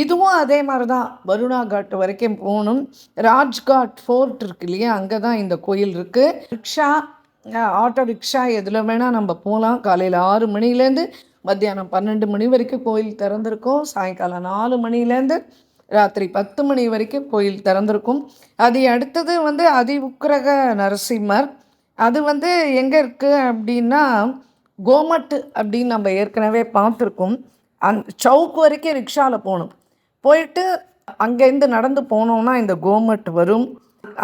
Speaker 1: இதுவும் அதே மாதிரி தான், வருணா காட் வரைக்கும் போகணும். ராஜ்காட் ஃபோர்ட் இருக்கு இல்லையா, அங்கே தான் இந்த கோயில் இருக்குது. ரிக்ஷா, ஆட்டோ ரிக்ஷா எதில் வேணால் நம்ம போகலாம். காலையில் 6 மணிலேருந்து மத்தியானம் 12 மணி வரைக்கும் கோயில் திறந்திருக்கும். சாயங்காலம் 4 மணிலேருந்து ராத்திரி 10 மணி வரைக்கும் கோயில் திறந்திருக்கும். அது அடுத்தது வந்து அதிஉக்கிரக நரசிம்மர். அது வந்து எங்கே இருக்குது அப்படின்னா கோமட்டு அப்படின்னு நம்ம ஏற்கனவே பார்த்துருக்கோம். சவுக் வரைக்கும் ரிக்ஷாவில் போகணும். போயிட்டு அங்கேருந்து நடந்து போனோம்னா இந்த கோமட் வரும்.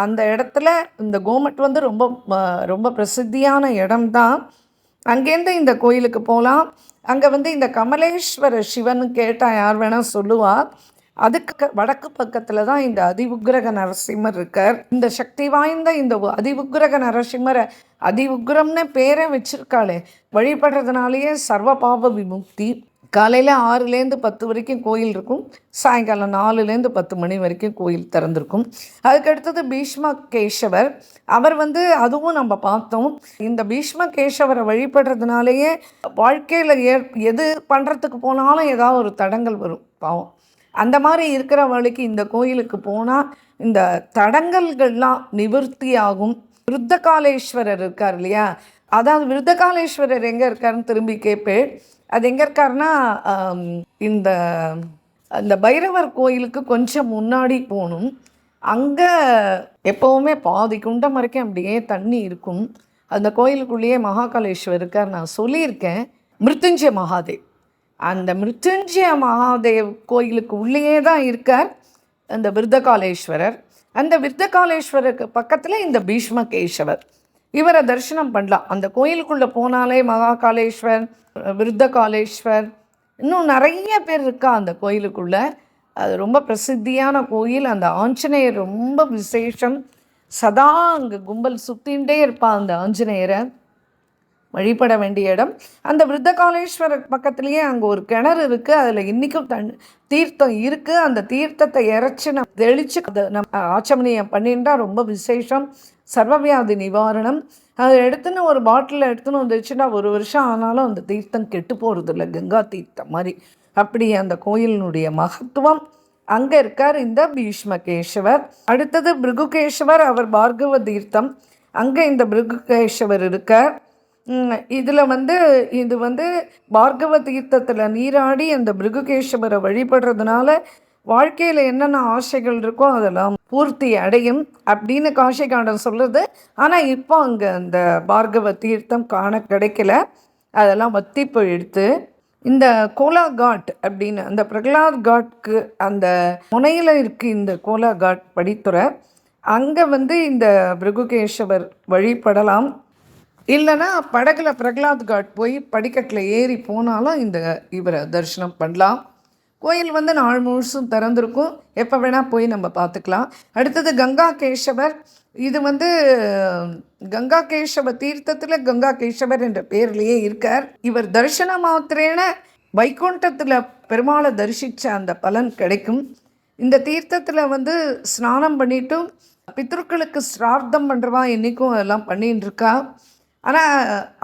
Speaker 1: அந்த இடத்துல இந்த கோமட் வந்து ரொம்ப ரொம்ப பிரசித்தியான இடம்தான். அங்கேருந்து இந்த கோயிலுக்கு போகலாம். அங்கே வந்து இந்த கமலேஸ்வர சிவன் கேட்டால் யார் வேணால் சொல்லுவார். அதுக்கு வடக்கு பக்கத்தில் தான் இந்த அதிஉக்கிரக நரசிம்மர் இருக்கார். இந்த சக்தி வாய்ந்த இந்த அதிஉக்கிரக நரசிம்மரை, அதிஉக்கிரம்னு பேரே வச்சிருக்காளே, வழிபடுறதுனாலேயே சர்வபாப விமுக்தி. காலையில் 6லேருந்து 10 வரைக்கும் கோயில் இருக்கும். சாயங்காலம் 4லேருந்து 10 மணி வரைக்கும் கோயில் திறந்திருக்கும். அதுக்கடுத்தது பீஷ்ம கேசவர். அவர் வந்து அதுவும் நம்ம பார்த்தோம். இந்த பீஷ்ம கேசவரை வழிபடுறதுனாலேயே வாழ்க்கையில் எது பண்ணுறதுக்கு போனாலும் ஏதாவது ஒரு தடங்கள் வரும் பாவம். அந்த மாதிரி இருக்கிற வழிக்கு இந்த கோயிலுக்கு போனால் இந்த தடங்கல்கள்லாம் நிவர்த்தி ஆகும். விருத்தகாலேஸ்வரர் இருக்கார் இல்லையா, அதாவது விருத்தகாலேஸ்வரர் எங்கே இருக்காருன்னு திரும்பி கேட்பேன். அது எங்கே இருக்காருன்னா இந்த அந்த பைரவர் கோயிலுக்கு கொஞ்சம் முன்னாடி போகணும். அங்கே எப்போவுமே பாதி குண்டம் வரைக்கும் அப்படியே தண்ணி இருக்கும். அந்த கோயிலுக்குள்ளேயே மகாகாலேஸ்வரர் இருக்கார். நான் சொல்லியிருக்கேன், மிருத்யுஞ்சய மகாதேவ். அந்த மிருத்யுஞ்சய மகாதேவ் கோயிலுக்கு உள்ளேயே தான் இருக்கார் அந்த விருத்தகாலேஸ்வரர். அந்த விருத்தகாலேஸ்வருக்கு பக்கத்தில் இந்த பீஷ்ம கேசவர். இவரை தரிசனம் பண்ணலாம். அந்த கோயிலுக்குள்ளே போனாலே மகாகாலேஸ்வர், விருத்தகாலேஸ்வர், இன்னும் நிறைய பேர் இருக்கா அந்த கோயிலுக்குள்ளே. அது ரொம்ப பிரசித்தியான கோயில். அந்த ஆஞ்சநேயர் ரொம்ப விசேஷம். சதா அங்கே கும்பல் சுற்றிகிட்டே இருப்பாள் அந்த ஆஞ்சநேயரை. வழிபட வேண்டிய இடம். அந்த விருத்தகாலேஸ்வரர் பக்கத்துலேயே அங்கே ஒரு கிணறு இருக்குது. அதில் இன்றைக்கும் தீர்த்தம் இருக்குது. அந்த தீர்த்தத்தை இறைச்சி நம்ம தெளித்து அதை நம்ம ஆச்சமனியம் பண்ணிட்டா ரொம்ப விசேஷம். சர்வவியாதி நிவாரணம். அதை எடுத்துன்னு ஒரு பாட்டிலில் எடுத்துன்னு வந்துச்சுன்னா 1 வருஷம் ஆனாலும் அந்த தீர்த்தம் கெட்டு போகிறது இல்லை, கங்கா தீர்த்தம் மாதிரி. அப்படி அந்த கோயிலினுடைய மகத்துவம். அங்கே இருக்கார் இந்த பீஷ்மகேஸ்வர். அடுத்தது பிருகுகேஸ்வர், அவர் பார்கவ தீர்த்தம். அங்கே இந்த பிருகுகேஸ்வர் இருக்கார். இதில் வந்து இது வந்து பார்கவ தீர்த்தத்தில் நீராடி அந்த பிருகுகேஸ்வரை வழிபடுறதுனால வாழ்க்கையில் என்னென்ன ஆசைகள் இருக்கோ அதெல்லாம் பூர்த்தி அடையும் அப்படின்னு காஷிகாண்டம் சொல்கிறது. ஆனால் இப்போ அங்கே அந்த பார்கவ தீர்த்தம் காண கிடைக்கல, அதெல்லாம் வத்தி போயிடுத்து. இந்த கோலா காட் அப்படின்னு அந்த பிரகலாத் காட்க்கு அந்த முனையில் இருக்குது இந்த கோலா காட் படித்துறை. அங்கே வந்து இந்த பிருகுகேஸ்வர் வழிபடலாம். இல்லைன்னா படகுல பிரகலாத் காட் போய் படிக்கட்டில் ஏறி போனாலும் இவரை தரிசனம் பண்ணலாம். கோயில் வந்து நாள் முழுசும் திறந்திருக்கும், எப்போ வேணால் போய் நம்ம பார்த்துக்கலாம். அடுத்தது கங்கா கேசவர். இது வந்து கங்கா கேசவ தீர்த்தத்தில் கங்கா கேசவர் என்ற பேர்லேயே இருக்கார். இவர் தரிசன மாத்திரேன வைகுண்டத்தில் பெருமாளை தரிசித்த அந்த பலன் கிடைக்கும். இந்த தீர்த்தத்தில் வந்து ஸ்நானம் பண்ணிட்டும் பித்ருக்களுக்கு ஸ்ரார்த்தம் பண்ணுறவா இன்றைக்கும் எல்லாம் பண்ணின்னு இருக்கா. ஆனால்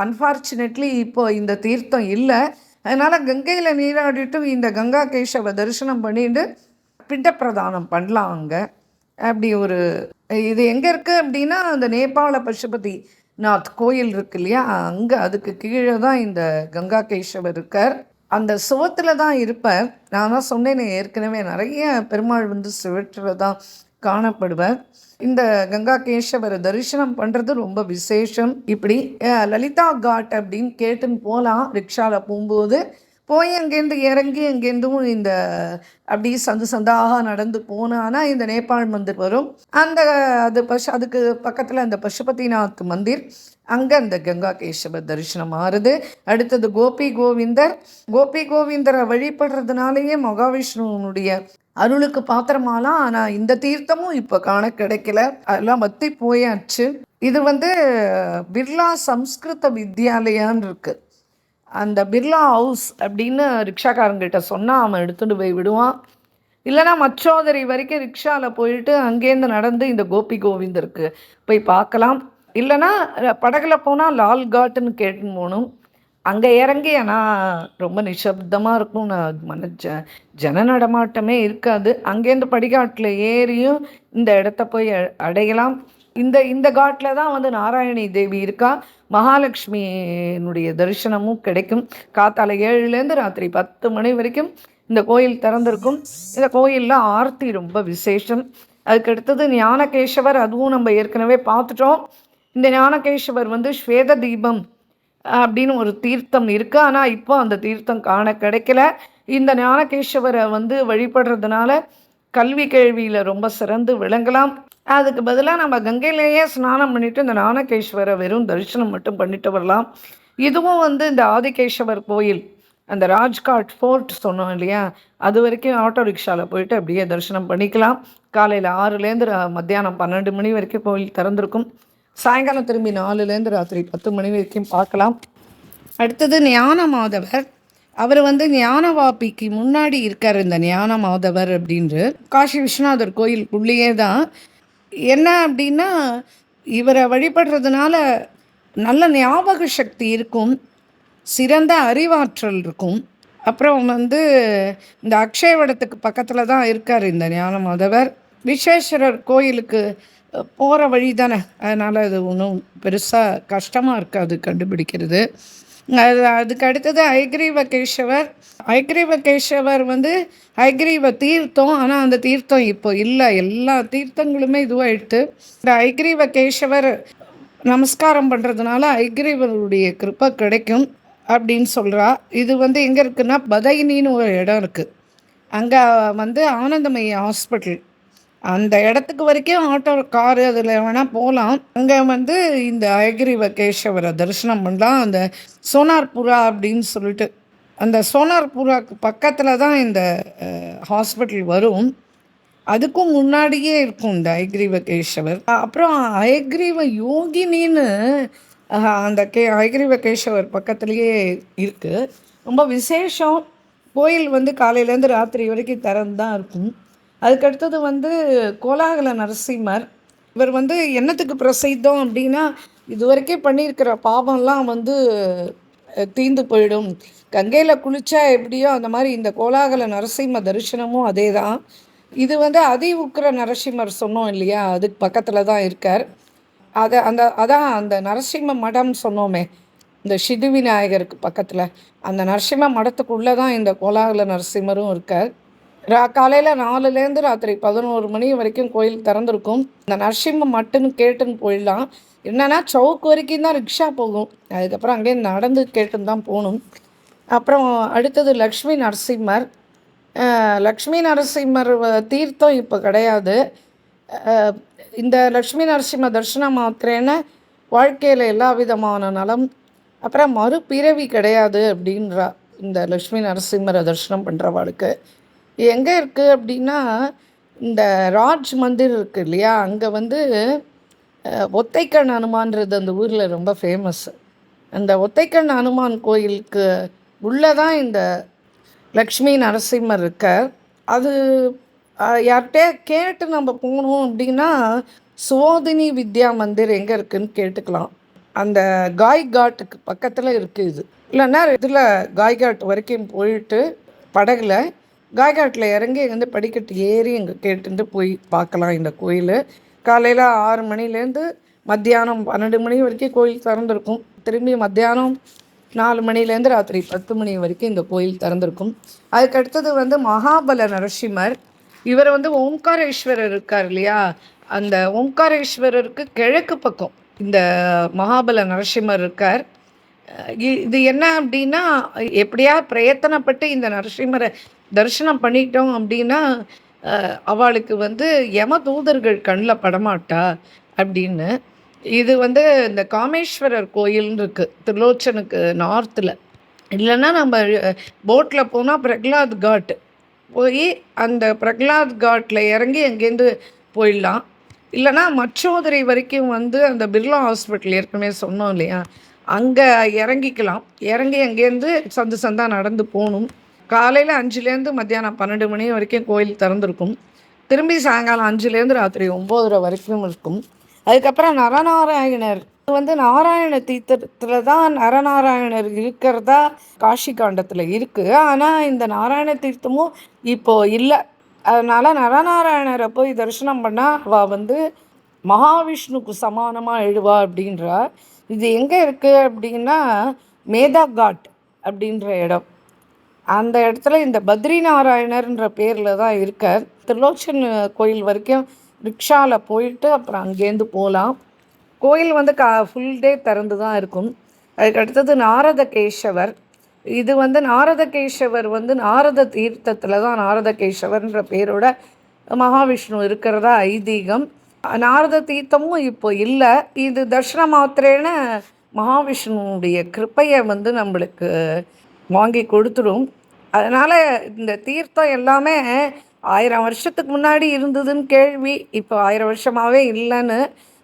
Speaker 1: அன்ஃபார்ச்சுனேட்லி இப்போ இந்த தீர்த்தம் இல்லை. அதனால் கங்கையில் நீராடிட்டும் இந்த கங்கா கேசவ தரிசனம் பண்ணிட்டு பிண்ட பிரதானம் பண்ணலாம் அங்கே. அப்படி ஒரு இது எங்கே இருக்குது அப்படின்னா, அந்த நேபாள பசுபதி நாத் கோயில் இருக்கு இல்லையா, அங்கே அதுக்கு கீழே தான் இந்த கங்கா கேசவர் இருக்கார். அந்த சுவத்தில் தான் இருப்பார். நான் தான் சொன்னேனே ஏற்கனவே, நிறைய பெருமாள் வந்து சுவற்றில் தான் காணப்படுவார். இந்த கங்கா கேசவரை தரிசனம் பண்ணுறது ரொம்ப விசேஷம். இப்படி லலிதா காட் அப்படின்னு கேட்டுன்னு போகலாம் ரிக்ஷாவில் போகும்போது. போய் அங்கேருந்து இறங்கி அங்கேருந்தும் இந்த அப்படி சந்து சந்தாக நடந்து போனான்னா இந்த நேபாள் மந்திர் வரும். அதுக்கு பக்கத்தில் அந்த பசுபதிநாத் மந்திர், அங்கே அந்த கங்கா கேசவர் தரிசனம் ஆறுது. அடுத்தது கோபி கோவிந்தரை வழிபடுறதுனாலேயே மகாவிஷ்ணுவனுடைய அருளுக்கு பாத்திரமாலாம். ஆனால் இந்த தீர்த்தமும் இப்போ காண கிடைக்கல, அதெல்லாம் வத்தி போயாச்சு. இது வந்து பிர்லா சம்ஸ்கிருத வித்யாலயான்னு இருக்குது. அந்த பிர்லா ஹவுஸ் அப்படின்னு ரிக்ஷாக்காரங்கிட்ட சொன்னால் அவன் எடுத்துகிட்டு போய் விடுவான். இல்லைனா மச்சோதரி வரைக்கும் ரிக்ஷாவில் போயிட்டு அங்கேருந்து நடந்து இந்த கோவிந்தருக்கு போய் பார்க்கலாம். இல்லைனா படகுல போனால் லால் காட்டுன்னு கேட்டுன்னு போகணும். அங்கே இறங்கி ஆனால் ரொம்ப நிசப்தமாக இருக்கும். ஜன நடமாட்டமே இருக்காது. அங்கேருந்து படிகாட்டில் ஏறியும் இந்த இடத்த போய் அடையலாம். இந்த காட்டில் தான் வந்து நாராயணி தேவி இருக்கா. மகாலட்சுமியினுடைய தரிசனமும் கிடைக்கும். காத்தால 7லேருந்து ராத்திரி 10 மணி வரைக்கும் இந்த கோயில் திறந்திருக்கும். இந்த கோயிலில் ஆர்த்தி ரொம்ப விசேஷம். அதுக்கடுத்தது ஞானகேசவர், அதுவும் நம்ம ஏற்கனவே பார்த்துட்டோம். இந்த ஞானகேசவர் வந்து ஸ்வேத தீபம் அப்படின்னு ஒரு தீர்த்தம் இருக்குது. ஆனால் இப்போ அந்த தீர்த்தம் காண கிடைக்கல. இந்த ஞானகேசவரை வந்து வழிபடுறதுனால கல்வி கேள்வியில் ரொம்ப சிறந்து விளங்கலாம். அதுக்கு பதிலாக நம்ம கங்கையிலேயே ஸ்நானம் பண்ணிவிட்டு இந்த ஞானகேஸ்வரை வெறும் தரிசனம் மட்டும் பண்ணிட்டு வரலாம். இதுவும் வந்து இந்த ஆதிகேசவர் கோயில், அந்த ராஜ்காட் ஃபோர்ட் சொன்னோம் இல்லையா, அது வரைக்கும் ஆட்டோ ரிக்ஷாவில் போயிட்டு அப்படியே தரிசனம் பண்ணிக்கலாம். காலையில் 6லேருந்து மத்தியானம் 12 மணி வரைக்கும் கோயில் திறந்திருக்கும். சாயங்காலம் திரும்பி 4லேருந்து ராத்திரி 10 மணி வரைக்கும் பார்க்கலாம். அடுத்தது ஞான மாதவர். அவர் வந்து ஞானவாபிக்கு முன்னாடி இருக்கார். இந்த ஞான மாதவர் அப்படின்று காசி விஸ்வநாதர் கோயிலுக்குள்ளேயே தான். என்ன அப்படின்னா, இவரை வழிபடுறதுனால நல்ல ஞாபக சக்தி இருக்கும், சிறந்த அறிவாற்றல் இருக்கும். அப்புறம் வந்து இந்த அக்ஷயவடத்துக்கு பக்கத்தில் தான் இருக்கார் இந்த ஞான மாதவர். விஸ்வேஸ்வரர் கோயிலுக்கு போகிற வழி தானே, அதனால் அது ஒன்றும் பெருசாக கஷ்டமாக இருக்காது கண்டுபிடிக்கிறது. அதுக்கு அடுத்தது ஐக்ரீவகேசவர் வந்து ஐக்ரீவ தீர்த்தம். ஆனால் அந்த தீர்த்தம் இப்போ இல்லை, எல்லா தீர்த்தங்களுமே இதுவாகிடுது. இந்த ஐக்ரீவகேசவர் நமஸ்காரம் பண்ணுறதுனால ஐக்ரீவருடைய கிருப்பை கிடைக்கும் அப்படின்னு சொல்கிறா. இது வந்து எங்கே இருக்குன்னா, பதைனின்னு ஒரு இடம் இருக்குது. அங்கே வந்து ஆனந்தமயி ஹாஸ்பிட்டல், அந்த இடத்துக்கு வரைக்கும் ஆட்டோ காரு அதில் வேணால் போகலாம். அங்கே வந்து இந்த ஐக்ரீவகேசவரை தரிசனம் பண்ணலாம். அந்த சோனார்புரா அப்படின்னு சொல்லிட்டு, அந்த சோனார்புராக்கு பக்கத்தில் தான் இந்த ஹாஸ்பிட்டல் வரும். அதுக்கும் முன்னாடியே இருக்கும் இந்த ஐக்ரீவகேசவர். அப்புறம் ஐக்ரீவ யோகினின்னு அந்த ஐக்ரீவகேசவர் பக்கத்துலேயே இருக்குது. ரொம்ப விசேஷம். கோயில் வந்து காலையிலேருந்து ராத்திரி வரைக்கும் திறந்து தான் இருக்கும். அதுக்கடுத்தது வந்து கோலாகல நரசிம்மர். இவர் வந்து என்னத்துக்கு பிரசித்தம் அப்படின்னா, இது வரைக்கும் பண்ணியிருக்கிற பாவம்லாம் வந்து தீர்ந்து போயிடும். கங்கையில் குளித்தா எப்படியோ அந்த மாதிரி இந்த கோலாகல நரசிம்ம தரிசனமும் அதே தான். இது வந்து அதி உக்கிர நரசிம்மர் சொன்னோம் இல்லையா, அதுக்கு பக்கத்தில் தான் இருக்கார். அதான் அந்த நரசிம்ம மடம் சொன்னோமே, இந்த சித்தி விநாயகருக்கு பக்கத்தில், அந்த நரசிம்ம மடத்துக்குள்ளே தான் இந்த கோலாகல நரசிம்மரும் இருக்கார். காலையில் 4லேருந்து ராத்திரி 11 மணி வரைக்கும் கோயில் திறந்திருக்கும். இந்த நரசிம்ம மட்டுன்னு கேட்டுன்னு போயிடலாம். என்னென்னா சவுக்கு வரைக்கும் தான் ரிக்ஷா போகும், அதுக்கப்புறம் அங்கேயே நடந்து கேட்டுன்னு தான் போகணும். அப்புறம் அடுத்தது லக்ஷ்மி நரசிம்மர். லக்ஷ்மி நரசிம்மர் தீர்த்தம் இப்போ கிடையாது. இந்த லக்ஷ்மி நரசிம்ம தரிசனம் மாத்திரேன்னு வாழ்க்கையில் எல்லா விதமான நலம், அப்புறம் மறுபிறவி கிடையாது அப்படின்றா இந்த லக்ஷ்மி நரசிம்மரை தரிசனம் பண்ணுறவாளுக்கு. எங்கே இருக்குது அப்படின்னா, இந்த ராஜ் மந்திர் இருக்குது இல்லையா, அங்கே வந்து ஒத்தைக்கண் அனுமான்றது அந்த ஊரில் ரொம்ப ஃபேமஸ்ஸு. அந்த ஒத்தைக்கண் அனுமான் கோயிலுக்கு உள்ளே தான் இந்த லக்ஷ்மி நரசிம்மர் இருக்கார். அது யார்கிட்டயே கேட்டு நம்ம போகணும் அப்படின்னா, சோதினி வித்யா மந்திர் எங்கே இருக்குதுன்னு கேட்டுக்கலாம். அந்த காய் காட்டுக்கு பக்கத்தில் இருக்குது இது. இல்லைன்னா இதில் காய் காட் வரைக்கும் போயிட்டு படகுல காய்காட்டில் இறங்கி வந்து படிக்கட்டு ஏறி இங்கே கேட்டுட்டு போய் பார்க்கலாம் இந்த கோயில். காலையில் 6 மணிலேருந்து மத்தியானம் 12 மணி வரைக்கும் கோயில் திறந்துருக்கும். திரும்பி மத்தியானம் 4 மணிலேருந்து ராத்திரி 10 மணி வரைக்கும் இந்த கோயில் திறந்திருக்கும். அதுக்கடுத்தது வந்து மகாபல நரசிம்மர். இவர் வந்து ஓம்காரேஸ்வரர் இருக்கார் இல்லையா, அந்த ஓம்காரேஸ்வரருக்கு கிழக்கு பக்கம் இந்த மகாபல நரசிம்மர் இருக்கார். இது என்ன அப்படின்னா, எப்படியா பிரயத்தனப்பட்டு இந்த நரசிம்மரை தரிசனம் பண்ணிட்டோம் அப்படின்னா அவளுக்கு வந்து யம தூதர்கள் கண்ணில் படமாட்டா அப்படின்னு. இது வந்து இந்த காமேஸ்வரர் கோயில்னு இருக்குது திருலோச்சனுக்கு நார்த்தில். இல்லைன்னா நம்ம போட்டில் போனால் பிரகலாத் காட் போய் அந்த பிரகலாத் காட்டில் இறங்கி அங்கேருந்து போயிடலாம். இல்லைனா மச்சோதரை வரைக்கும் வந்து அந்த பிர்லா ஹாஸ்பிட்டல் ஏற்கனவே சொன்னோம் இல்லையா, அங்கே இறங்கிக்கலாம். இறங்கி அங்கேருந்து சந்து சந்தாக நடந்து போகணும். காலையில் 5லேருந்து மத்தியானம் 12 மணி வரைக்கும் கோயில் திறந்துருக்கும். திரும்பி சாயங்காலம் 5லேருந்து ராத்திரி 9:30 வரைக்கும் இருக்கும். அதுக்கப்புறம் நரநாராயணர் வந்து நாராயண தீர்த்தத்தில் தான் நரநாராயணர் இருக்கிறதா காஷி காண்டத்தில் இருக்குது. ஆனால் இந்த நாராயண தீர்த்தமும் இப்போது இல்லை. அதனால் நரநாராயணரை போய் தரிசனம் பண்ணால் அவள் வந்து மகாவிஷ்ணுக்கு சமானமாக எழுவா அப்படின்றா. இது எங்கே இருக்குது அப்படின்னா மேதா காட் அப்படின்ற இடம். அந்த இடத்துல இந்த பத்ரி நாராயணர்ன்ற பேரில் தான் இருக்கார். திருலோச்சன் கோயில் வரைக்கும் ரிக்ஷாவில் போயிட்டு அப்புறம் அங்கேருந்து போகலாம். கோயில் வந்து ஃபுல் டே திறந்து தான் இருக்கும். அதுக்கு அடுத்தது நாரதகேசவர். இது வந்து நாரதகேசவர் வந்து நாரத தீர்த்தத்தில் தான் நாரதகேசவர்ன்ற பேரோட மகாவிஷ்ணு இருக்கிறதா ஐதீகம். நாரத தீர்த்தமும் இப்போ இல்லை. இது தர்ஷன மாத்திரேன மகாவிஷ்ணுவுடைய கிருப்பையை வந்து நம்மளுக்கு வாங்கி கொடுத்துடும். அதனால் இந்த தீர்த்தம் எல்லாமே 1000 வருஷத்துக்கு முன்னாடி இருந்ததுன்னு கேள்வி, இப்போ 1000 வருஷமாகவே இல்லைன்னு.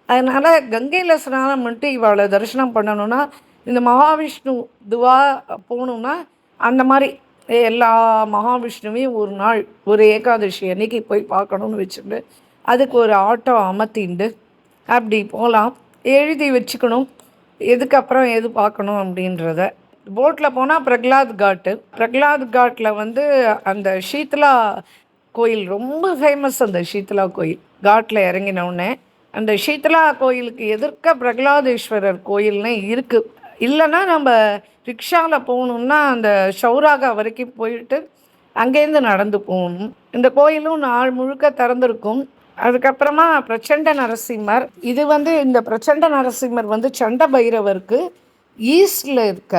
Speaker 1: அதனால் கங்கையில் ஸ்நானம் பண்ணிட்டு இவளை தரிசனம் பண்ணணுன்னா இந்த மகாவிஷ்ணு இதுவாக போகணுன்னா அந்த மாதிரி எல்லா மகாவிஷ்ணுவையும் ஒரு நாள் ஒரு ஏகாதசி அன்னைக்கு போய் பார்க்கணுன்னு வச்சுட்டு அதுக்கு ஒரு ஆட்டோ அமர்த்திண்டு அப்படி போகலாம். எழுதி வச்சுக்கணும் எதுக்கப்புறம் எது பார்க்கணும் அப்படின்றத. போட்டில் போனால் பிரகலாத் காட்டு. பிரகலாத் காட்டில் வந்து அந்த ஷீத்லா கோயில் ரொம்ப ஃபேமஸ். அந்த ஷீத்லா கோயில் காட்டில் இறங்கினோடனே அந்த ஷீத்லா கோயிலுக்கு எதிர்க்க பிரகலாதேஸ்வரர் கோயில்னு இருக்குது. இல்லைன்னா நம்ம ரிக்ஷாவில் போகணுன்னா அந்த ஷௌராகா வரைக்கும் போயிட்டு அங்கேருந்து நடந்து போகணும். இந்த கோயிலும் நாள் முழுக்க திறந்திருக்கும். அதுக்கப்புறமா பிரச்சண்ட நரசிம்மர். இது வந்து இந்த பிரச்சண்ட நரசிம்மர் வந்து சண்ட பைரவருக்கு ஈஸ்டில் இருக்க.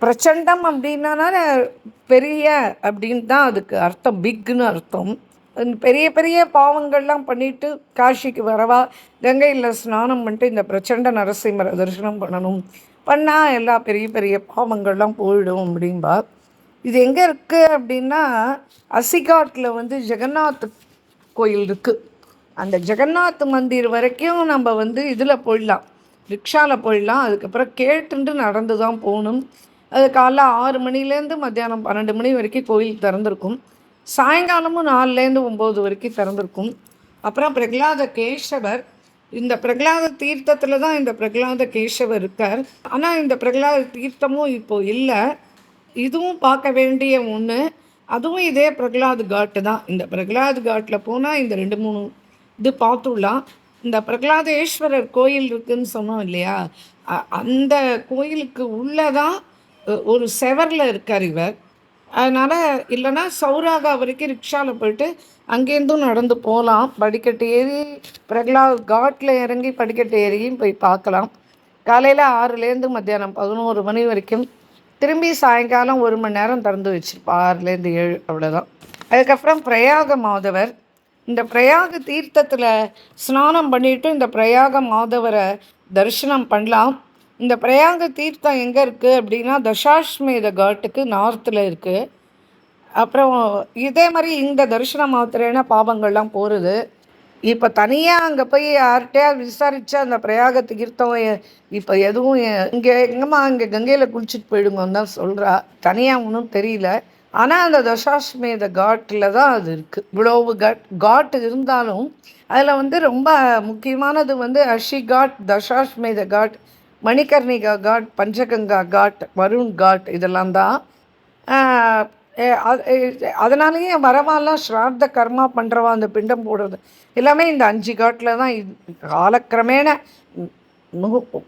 Speaker 1: பிரச்சண்டம் அப்படின்னா பெரிய அப்படின்னு தான் அதுக்கு அர்த்தம், பிக்குன்னு அர்த்தம். பெரிய பெரிய பாவங்கள்லாம் பண்ணிவிட்டு காஷிக்கு வரவா கங்கையில் ஸ்நானம் பண்ணிட்டு இந்த பிரச்சண்ட நரசிம்மரை தரிசனம் பண்ணால் எல்லா பெரிய பெரிய பாவங்கள்லாம் போயிடும் அப்படின்பா. இது எங்கே இருக்குது அப்படின்னா அசிகாட்டில் வந்து ஜெகநாத் கோயில் இருக்குது. அந்த ஜெகநாத் மந்திர் வரைக்கும் நம்ம வந்து இதில் போயிடலாம், ரிக்ஷாவில் போயிடலாம். அதுக்கப்புறம் கேட்டுட்டு நடந்து தான் போகணும். அது காலைல 6 மணிலேருந்து மத்தியானம் 12 மணி வரைக்கும் கோயில் திறந்திருக்கும். சாயங்காலமும் 4லேருந்து 9 வரைக்கும் திறந்திருக்கும். அப்புறம் பிரகலாத கேசவர். இந்த பிரகலாத தீர்த்தத்தில் தான் இந்த பிரகலாத கேசவர் இருக்கார். ஆனால் இந்த பிரகலாத தீர்த்தமும் இப்போது இல்லை. இதுவும் பார்க்க வேண்டிய ஒன்று. அதுவும் இதே பிரகலாத் காட்டு தான். இந்த பிரகலாத் காட்டில் போனால் இந்த 2-3 இது பார்த்துடலாம். இந்த பிரகலாதேஸ்வரர் கோயில் இருக்குதுன்னு சொன்னோம் இல்லையா, அந்த கோயிலுக்கு உள்ளே தான் ஒரு செவரில் இருக்கார் இவர். அதனால் இல்லைன்னா சௌராகா வரைக்கும் ரிக்ஷாவில் போயிட்டு அங்கேருந்தும் நடந்து போகலாம். படிக்கட்டு ஏறி பிரகலாத் காட்டில் இறங்கி படிக்கட்டு ஏறியும் போய் பார்க்கலாம். காலையில் 6லேருந்து மத்தியானம் 11 மணி வரைக்கும். திரும்பி சாயங்காலம் 1 மணி நேரம் திறந்து வச்சுருப்பா, 6லேருந்து 7 அவ்வளோதான். அதுக்கப்புறம் பிரயாக மாதவர். இந்த பிரயாக தீர்த்தத்தில் ஸ்நானம் பண்ணிவிட்டு இந்த பிரயாக மாதவரை தரிசனம் பண்ணலாம். இந்த பிரயாக தீர்த்தம் எங்கே இருக்குது அப்படின்னா தசாஸ்மேத காட்டுக்கு நார்த்தில் இருக்குது. அப்புறம் இதே மாதிரி இந்த தரிசனம் மாத்திரேன்னா பாபங்கள்லாம் போகிறது. இப்போ தனியாக அங்கே போய் யார்கிட்டயாவது விசாரித்தா அந்த பிரயாக தீர்த்தம் இப்போ எதுவும் இங்கே எங்கம்மா இங்கே கங்கையில் குளிச்சுட்டு போயிடுங்கன்னு தான் சொல்கிறா. தனியாக ஒன்றும் தெரியல. ஆனால் அந்த தசாஸ்வமேத காட்டில் தான் அது இருக்குது. இவ்வளவு காட் இருந்தாலும் அதில் வந்து ரொம்ப முக்கியமானது வந்து அஷி காட், தசாஸ்வமேத காட், மணிகர்ணிகா காட், பஞ்சகங்கா காட், வருண் காட் இதெல்லாம் தான். அதனாலேயே வரவாலாம் ஸ்ரார்த்த கர்மா பண்ணுறவா அந்த பிண்டம் போடுறது எல்லாமே இந்த 5 காட்டில் தான். காலக்கிரமேண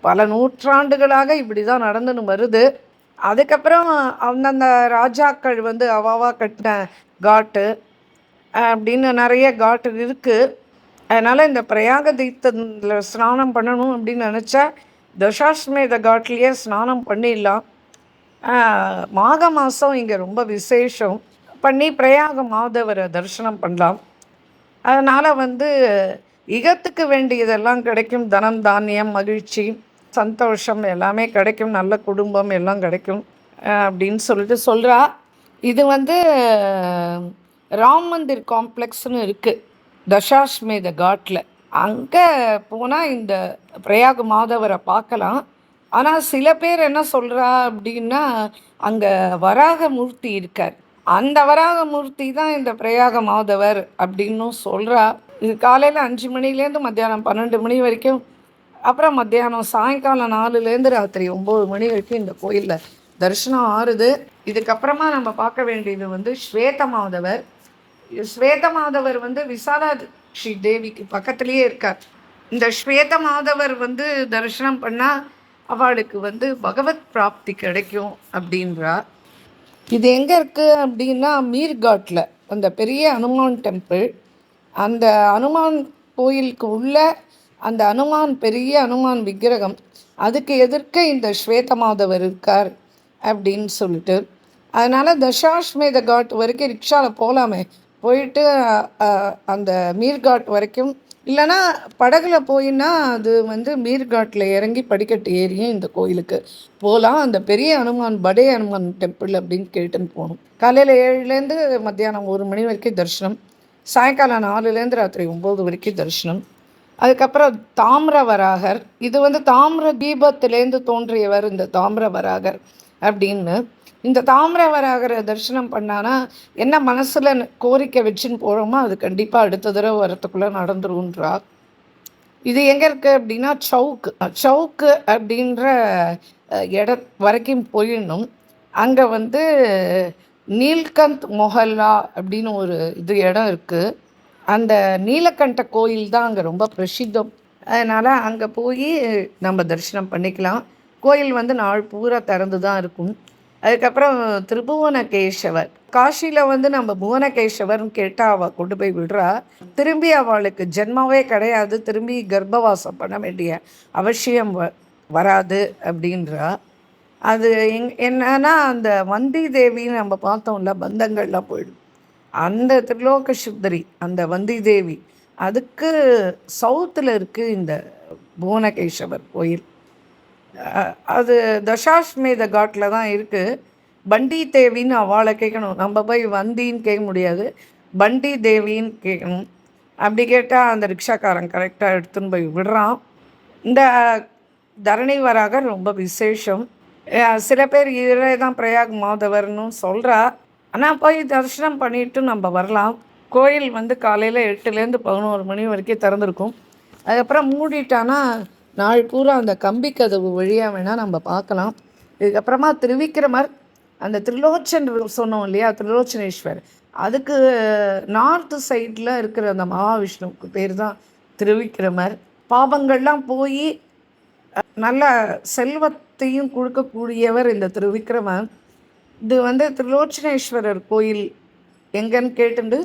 Speaker 1: பல நூற்றாண்டுகளாக இப்படி தான் நடந்துன்னு வருது. அதுக்கப்புறம் அந்தந்த ராஜாக்கள் வந்து அவாவா கட்டின காட்டு அப்படின்னு நிறைய காட்டு இருக்குது. அதனால் இந்த பிரயாக தீர்த்தத்தில் ஸ்நானம் பண்ணணும் அப்படின்னு நினச்சா தசாஸ்வமேத காட்லேயே ஸ்நானம் பண்ணிடலாம். மாக மாதம் இங்கே ரொம்ப விசேஷம் பண்ணி பிரயாக மாதவரை தரிசனம் பண்ணலாம். அதனால் வந்து இகத்துக்கு வேண்டியதெல்லாம் கிடைக்கும். தனம், தானியம், மகிழ்ச்சி, சந்தோஷம் எல்லாமே கிடைக்கும். நல்ல குடும்பம் எல்லாம் கிடைக்கும் அப்படின்னு சொல்லிட்டு சொல்கிறா. இது வந்து ராம் மந்திர் காம்ப்ளெக்ஸ்னு இருக்குது தசாஸ்வமேத காட்டில். அங்கே போனால் இந்த பிரயாக மாதவரை பார்க்கலாம். ஆனால் சில பேர் என்ன சொல்கிறா அப்படின்னா அங்கே வராக மூர்த்தி இருக்கார். அந்த வராக மூர்த்தி தான் இந்த பிரயாக மாதவர் அப்படின்னும் சொல்கிறா. இது காலையில் 5 மணிலேருந்து மத்தியானம் 12 மணி வரைக்கும், அப்புறம் மத்தியானம் சாயங்காலம் 4லேருந்து ராத்திரி 9 மணி வரைக்கும் இந்த கோயிலில் தரிசனம் ஆறுது. இதுக்கப்புறமா நம்ம பார்க்க வேண்டியது வந்து ஸ்வேத மாதவர். ஸ்வேத மாதவர் வந்து விசாலாட்சி தேவிக்கு பக்கத்துலேயே இருக்கார். இந்த ஸ்வேத மாதவர் வந்து தரிசனம் பண்ணால் அவளுக்கு வந்து பகவத் பிராப்தி கிடைக்கும் அப்படின்றா. இது எங்கே இருக்குது அப்படின்னா மீர்காட்டில் அந்த பெரிய அனுமான் டெம்பிள். அந்த அனுமான் கோயிலுக்கு உள்ள அந்த அனுமான் பெரிய அனுமான் விக்கிரகம், அதுக்கு எதிர்க்க இந்த ஸ்வேத மாதவர் இருக்கார் அப்படின்னு சொல்லிட்டு. அதனால் தசாஸ்வமேத காட் வரைக்கும் ரிக்ஷாவில் போகலாமே, போயிட்டு அந்த மீர்காட் வரைக்கும், இல்லைனா படகுல போயின்னா அது வந்து மீர்காட்டில் இறங்கி படிக்கட்டு ஏறியும் இந்த கோயிலுக்கு போகலாம். அந்த பெரிய அனுமான் படே அனுமான் டெம்பிள் அப்படின்னு கேட்டுன்னு போகணும். காலையில் 7லேருந்து மத்தியானம் 1 மணி வரைக்கும் தரிசனம், சாயங்காலம் 4லேருந்து ராத்திரி 9 வரைக்கும் தரிசனம். அதுக்கப்புறம் தாமிரவராகர். இது வந்து தாமிர தீபத்திலேருந்து தோன்றியவர் இந்த தாமிரவராகர் அப்படின்னு. இந்த தாமிரவராகரை தரிசனம் பண்ணானா என்ன மனசில் கோரிக்கை வச்சுன்னு போகிறோமோ அது கண்டிப்பாக அடுத்த தடவை வரத்துக்குள்ளே நடந்துருன்றா. இது எங்கே இருக்குது அப்படின்னா சவுக்கு அப்படின்ற வரைக்கும் போயிடணும். அங்கே வந்து நீல்கந்த் மொஹல்லா அப்படின்னு ஒரு இடம் இருக்குது. அந்த நீலகண்ட கோயில் தான் அங்கே ரொம்ப பிரசித்தம். அதனால் அங்கே போய் நம்ம தரிசனம் பண்ணிக்கலாம். கோயில் வந்து நாள் பூரா திறந்து தான் இருக்கும். அதுக்கப்புறம் திரிபுவனகேசவர். காஷியில் வந்து நம்ம புவனகேசவர்னு கேட்டால் அவள் கொண்டு போய் விடுறா. திரும்பி அவளுக்கு ஜென்மாவே கிடையாது, திரும்பி கர்ப்பவாசம் பண்ண வேண்டிய அவசியம் வராது அப்படின்றா. அது என்னன்னா அந்த வந்தி தேவின்னு நம்ம பார்த்தோம்ல, பந்தங்கள்லாம் போயிடும். அந்த திரிலோக சுந்தரி அந்த வந்தி தேவி அதுக்கு சவுத்தில் இருக்குது இந்த புவனகேசவர் கோயில். அது தசாஸ்வமேத காட்டில் தான் இருக்குது. பண்டி தேவின்னு அவளை கேட்கணும். நம்ம போய் வந்தின்னு கேட்க முடியாது, பண்டி தேவின்னு கேட்கணும். அப்படி கேட்டால் அந்த ரிக்ஷாக்காரன் கரெக்டாக எடுத்துன்னு போய் விடுறான். இந்த தரணி வராக ரொம்ப விசேஷம். சில பேர் இவரே தான் பிரயாக மாதவர்னு சொல்கிறா. ஆனால் போய் தரிசனம் பண்ணிவிட்டு நம்ம வரலாம். கோயில் வந்து காலையில் 8லேருந்து 11 மணி வரைக்கும் திறந்துருக்கும். அதுக்கப்புறம் மூடிட்டானா நாள் பூரா அந்த கம்பி கதவு வழியாக வேணால் நம்ம பார்க்கலாம். இதுக்கப்புறமா திருவிக்கிரமர், அந்த திரிலோச்சன் சொன்னோம் இல்லையா, திரிலோச்சனேஸ்வர், அதுக்கு நார்த்து சைடில் இருக்கிற அந்த மகாவிஷ்ணுவுக்கு பேர் தான் திருவிக்கிரமர். பாபங்கள்லாம் போய் நல்ல செல்வத்தையும் கொடுக்கக்கூடியவர் இந்த திருவிக்கிரமர். இது வந்து திரிலோச்சனேஸ்வரர் கோயில் எங்கன்னு கேட்டுண்டு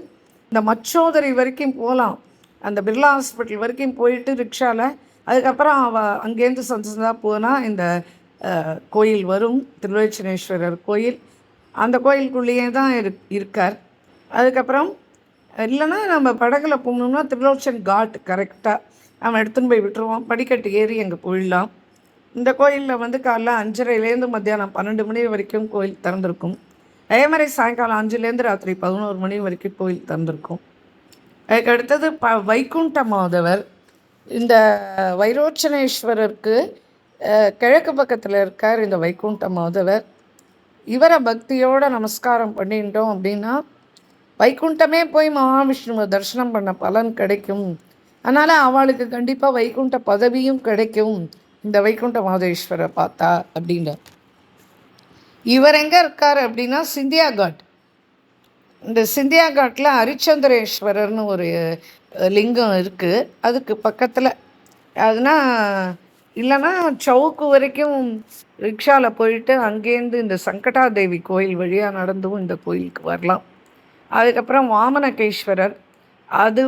Speaker 1: இந்த மச்சோதரி வரைக்கும் போகலாம். அந்த பிர்லா ஹாஸ்பிட்டல் வரைக்கும் போயிட்டு ரிக்ஷாவில், அதுக்கப்புறம் அவள் அங்கேருந்து சந்தோஷமாக போனால் இந்த கோயில் வரும், திரிலோச்சனேஸ்வரர் கோயில். அந்த கோயிலுக்குள்ளேயே தான் இருக்கார். அதுக்கப்புறம் இல்லைன்னா நம்ம படகுல போகணுன்னா திரிலோச்சன் காட் கரெக்டாக அவன் எடுத்துன்னு போய் விட்டுருவான். படிக்கட்டு ஏறி அங்கே போயிடலாம். இந்த கோயிலில் வந்து காலைல 5:30லேருந்து மத்தியானம் 12 மணி வரைக்கும் கோயில் திறந்திருக்கும். அதே மாதிரி சாயங்காலம் 5லேருந்து ராத்திரி 11 மணி வரைக்கும் கோயில் திறந்திருக்கும். அதுக்கு அடுத்தது வைகுண்ட மாதவர். இந்த வைரோச்சனேஸ்வரருக்கு கிழக்கு பக்கத்தில் இருக்கார் இந்த வைகுண்ட மாதவர். இவரை பக்தியோடு நமஸ்காரம் பண்ணிட்டோம் அப்படின்னா வைகுண்டமே போய் மகாவிஷ்ணுவை தரிசனம் பண்ண பலன் கிடைக்கும். அதனால் அவளுக்கு கண்டிப்பாக வைகுண்ட பதவியும் கிடைக்கும் இந்த வைகுண்ட மாதேஸ்வரை பார்த்தா அப்படின்ற. இவர் எங்கே இருக்கார் அப்படின்னா சிந்தியா காட். இந்த சிந்தியா காட்டில் ஹரிச்சந்திரேஸ்வரர்னு ஒரு லிங்கம் இருக்குது. அதுக்கு பக்கத்தில் அதுனா இல்லைன்னா சவுக்கு வரைக்கும் ரிக்ஷாவில் போயிட்டு அங்கேருந்து இந்த சங்கடாதேவி கோயில் வழியாக நடந்தும் இந்த கோயிலுக்கு வரலாம். அதுக்கப்புறம் வாமனகேஸ்வரர், அது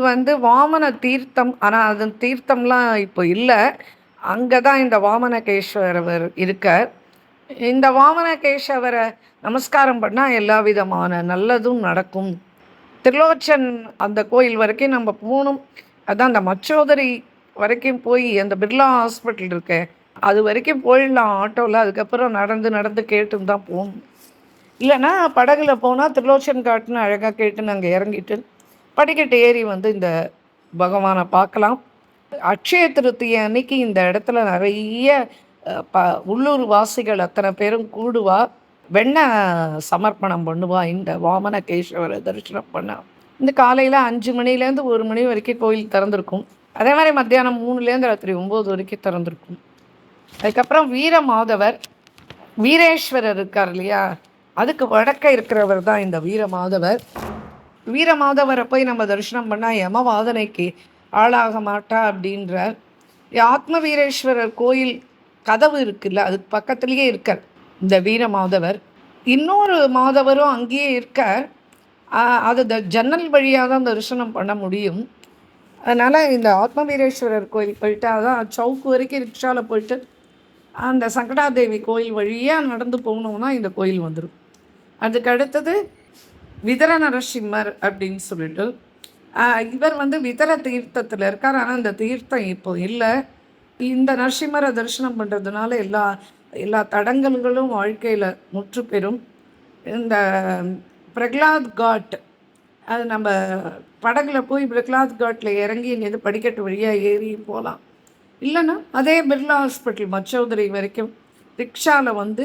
Speaker 1: வாமன தீர்த்தம். ஆனால் அது தீர்த்தம்லாம் இப்போ இல்லை. அங்கே தான் இந்த வாமனகேஸ்வரர் இருக்கார். இந்த வாமனகேஸ்வரை நமஸ்காரம் பண்ணால் எல்லா விதமான நல்லதும் நடக்கும். திருலோச்சன் அந்த கோயில் வரைக்கும் நம்ம போகணும். அதான் அந்த மச்சோதரி வரைக்கும் போய் அந்த பிர்லா ஹாஸ்பிட்டல் இருக்க அது வரைக்கும் போயிடலாம் ஆட்டோவில். அதுக்கப்புறம் நடந்து நடந்து கேட்டுன்னு தான் போகணும். இல்லைன்னா படகுல போனால் திருலோச்சன் காட்டுன்னு அழகாக கேட்டுன்னு அங்கே இறங்கிட்டு படிக்கட்டு ஏறி இந்த பகவானை பார்க்கலாம். அட்சய திருத்தியை அன்னைக்கு இந்த இடத்துல நிறைய உள்ளூர் வாசிகள் அத்தனை பேரும் கூடுவா. வெண்ணெய் சமர்ப்பணம் பண்ணுவா இந்த வாமனகேஸ்வரை தரிசனம் பண்ண. இந்த காலையில் 5 மணிலேருந்து 1 மணி வரைக்கும் கோயில் திறந்திருக்கும். அதே மாதிரி மத்தியானம் 3லேருந்து ராத்திரி 9 வரைக்கும் திறந்திருக்கும். அதுக்கப்புறம் வீரமாதவர், வீரேஸ்வரர் இருக்கார் இல்லையா, அதுக்கு வடக்க இருக்கிறவர் தான் இந்த வீரமாதவர். வீரமாதவரை போய் நம்ம தரிசனம் பண்ணால் யமவாதனைக்கு ஆளாக மாட்டா அப்படின்றார். ஆத்ம வீரேஸ்வரர் கோயில் கதவு இருக்குல்ல, அதுக்கு பக்கத்துலேயே இருக்கார் இந்த வீரமாதவர். இன்னொரு மாதவரும் அங்கேயே இருக்கார். அது ஜன்னல் வழியாக தான் தரிசனம் பண்ண முடியும். அதனால் இந்த ஆத்ம வீரேஸ்வரர் கோயில் போயிட்டு அதான் சவுக்கு வரைக்கும் ரிக்ஷாவில் போயிட்டு அந்த சங்கடாதேவி கோயில் வழியாக நடந்து போகணுன்னா இந்த கோயில் வந்துடும். அதுக்கு அடுத்தது விதர நரசிம்மர் அப்படின்னு சொல்லிட்டு இவர் விதர தீர்த்தத்தில் இருக்கார். ஆனால் இந்த தீர்த்தம் இப்போ இல்லை. இந்த நரசிம்மரை தரிசனம் பண்ணுறதுனால எல்லா தடங்கல்களும் வாழ்க்கையில் முற்று பெறும். இந்த பிரகலாத் காட், அது நம்ம படகுல போய் பிரகலாத் காட்டில் இறங்கி எது படிக்கட்டு வழியாக ஏறி போகலாம். இல்லைன்னா அதே பிர்லா ஹாஸ்பிட்டல் மச்சோதரி வரைக்கும் ரிக்ஷாவில்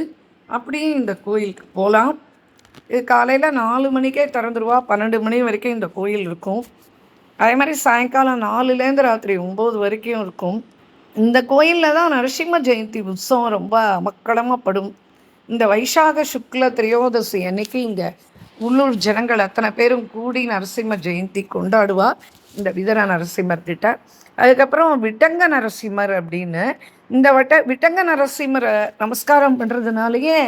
Speaker 1: அப்படியே இந்த கோயிலுக்கு போகலாம். இது காலையில் 4 மணிக்கே திறந்துருவா. 12 மணி வரைக்கும் இந்த கோயில் இருக்கும். அதே மாதிரி சாயங்காலம் 4லேருந்து ராத்திரி 9 வரைக்கும் இருக்கும். இந்த கோயிலில் தான் நரசிம்ம ஜெயந்தி உற்சவம் ரொம்ப அமக்களமாகப்படும். இந்த வைசாக சுக்ல திரையோதசி அன்னைக்கு இங்கே உள்ளூர் ஜனங்கள் அத்தனை பேரும் கூடி நரசிம்ம ஜெயந்தி கொண்டாடுவா இந்த விதர நரசிம்மர்கிட்ட. அதுக்கப்புறம் விட்டங்க நரசிம்மர் அப்படின்னு இந்த விட்டங்க நரசிம்மரை நமஸ்காரம் பண்ணுறதுனாலேயே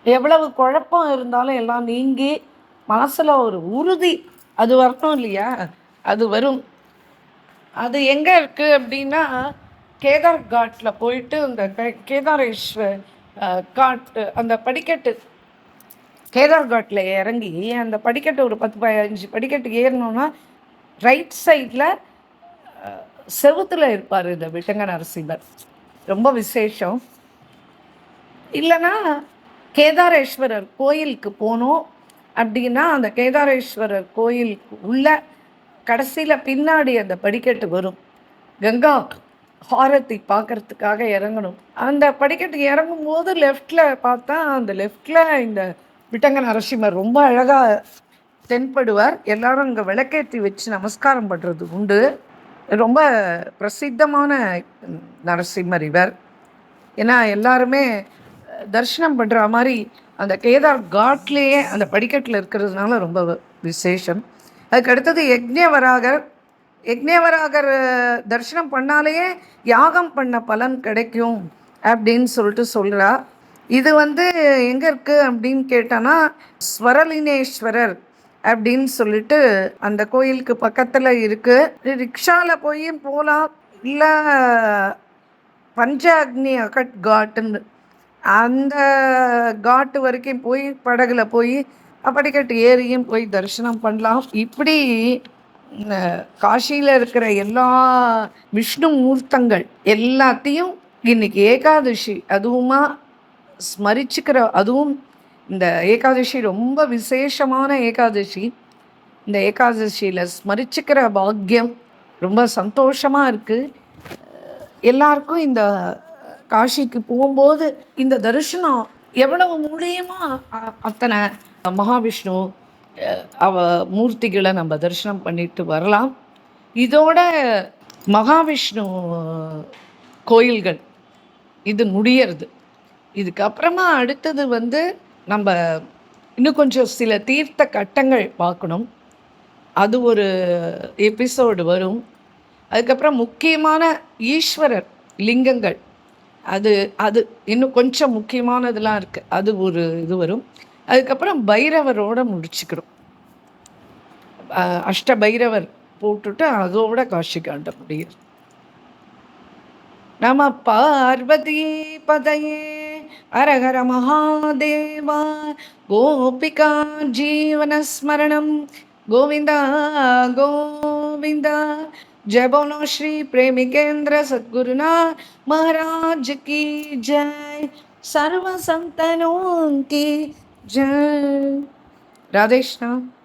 Speaker 1: எவ்வளவு குழப்பம் இருந்தாலும் எல்லாம் நீங்கி மனசில் ஒரு உறுதி அது வரணும் இல்லையா, அது வரும். அது எங்கே இருக்குது அப்படின்னா கேதார் காட்டில் போயிட்டு இந்த கேதாரேஸ்வர் காட்டு அந்த படிக்கட்டு கேதார் காட்டில் இறங்கி அந்த படிக்கட்டு ஒரு 10-15 படிக்கட்டு ஏறணுன்னா ரைட் சைடில் செவுத்தில் இருப்பார் இந்த விட்டங்க நரசிம்மர். ரொம்ப விசேஷம். இல்லைன்னா கேதாரேஸ்வரர் கோயிலுக்கு போனோம் அப்படின்னா அந்த கேதாரேஸ்வரர் கோயிலுக்கு உள்ள கடைசியில் பின்னாடி அந்த படிக்கட்டு வரும். கங்கா ஹாரதி பார்க்குறதுக்காக இறங்கணும். அந்த படிக்கட்டு இறங்கும் போது லெஃப்டில் பார்த்தா அந்த லெஃப்டில் இந்த விட்டங்க நரசிம்மர் ரொம்ப அழகாக தென்படுவார். எல்லாரும் அங்கே விளக்கேற்றி வச்சு நமஸ்காரம் பண்ணுறது உண்டு. ரொம்ப பிரசித்தமான நரசிம்மர் இவர். ஏன்னா எல்லாருமே தரிசனம் பண்ணுற மாதிரி அந்த கேதார் காட்லேயே அந்த படிக்கட்டில் இருக்கிறதுனால ரொம்ப விசேஷம். அதுக்கு அடுத்தது யக்ஞவராகர் தரிசனம் பண்ணாலேயே யாகம் பண்ண பலன் கிடைக்கும் அப்படின்னு சொல்லிட்டு சொல்கிறா. இது எங்கே இருக்குது அப்படின்னு கேட்டோன்னா ஸ்வரலினேஸ்வரர் அப்படின்னு சொல்லிட்டு அந்த கோயிலுக்கு பக்கத்தில் இருக்குது. ரிக்ஷாவில் போய் போகலாம். இல்லை பஞ்சாக்னி அகட் காட்டுன்னு அந்த காட்டு வரைக்கும் போய் படகுல போய் படிக்கட்டு ஏறியும் போய் தரிசனம் பண்ணலாம். இப்படி காசியில் இருக்கிற எல்லா விஷ்ணு மூர்த்தங்கள் எல்லாத்தையும் இன்னைக்கு ஏகாதசி அதுவுமா ஸ்மரிச்சுக்கிற, அதுவும் இந்த ஏகாதசி ரொம்ப விசேஷமான ஏகாதசி. இந்த ஏகாதசியில் ஸ்மரிச்சுக்கிற பாக்கியம் ரொம்ப சந்தோஷமாக இருக்குது. எல்லாருக்கும் இந்த காஷிக்கு போகும்போது இந்த தரிசனம் எவ்வளவு மூலியமாக அத்தனை மகாவிஷ்ணு அவ மூர்த்திகளை நம்ம தரிசனம் பண்ணிட்டு வரலாம். இதோட மகாவிஷ்ணு கோயில்கள் இது முடியறது. இதுக்கப்புறமா அடுத்தது நம்ம இன்னும் கொஞ்சம் சில தீர்த்த கட்டங்கள் பார்க்கணும். அது ஒரு எபிசோடு வரும். அதுக்கப்புறம் முக்கியமான ஈஸ்வரர் லிங்கங்கள் அது அது இன்னும் கொஞ்சம் முக்கியமானதெல்லாம் இருக்குது. அது ஒரு இது வரும். அதுக்கப்புறம் பைரவரோடு முடிச்சுக்கிறோம். அஷ்ட பைரவர் போட்டுட்டு அதோட காஷி காண்ட முடியும். நம பார்வதி பதையே அரஹர மகாதேவா. கோபிகா ஜீவனஸ்மரணம் கோவிந்தா கோவிந்தா. जय बोलो श्री प्रेमिकेंद्र सद्गुरुनाथ महाराज की जय. सर्व संतनों की जय. राधेकृष्ण.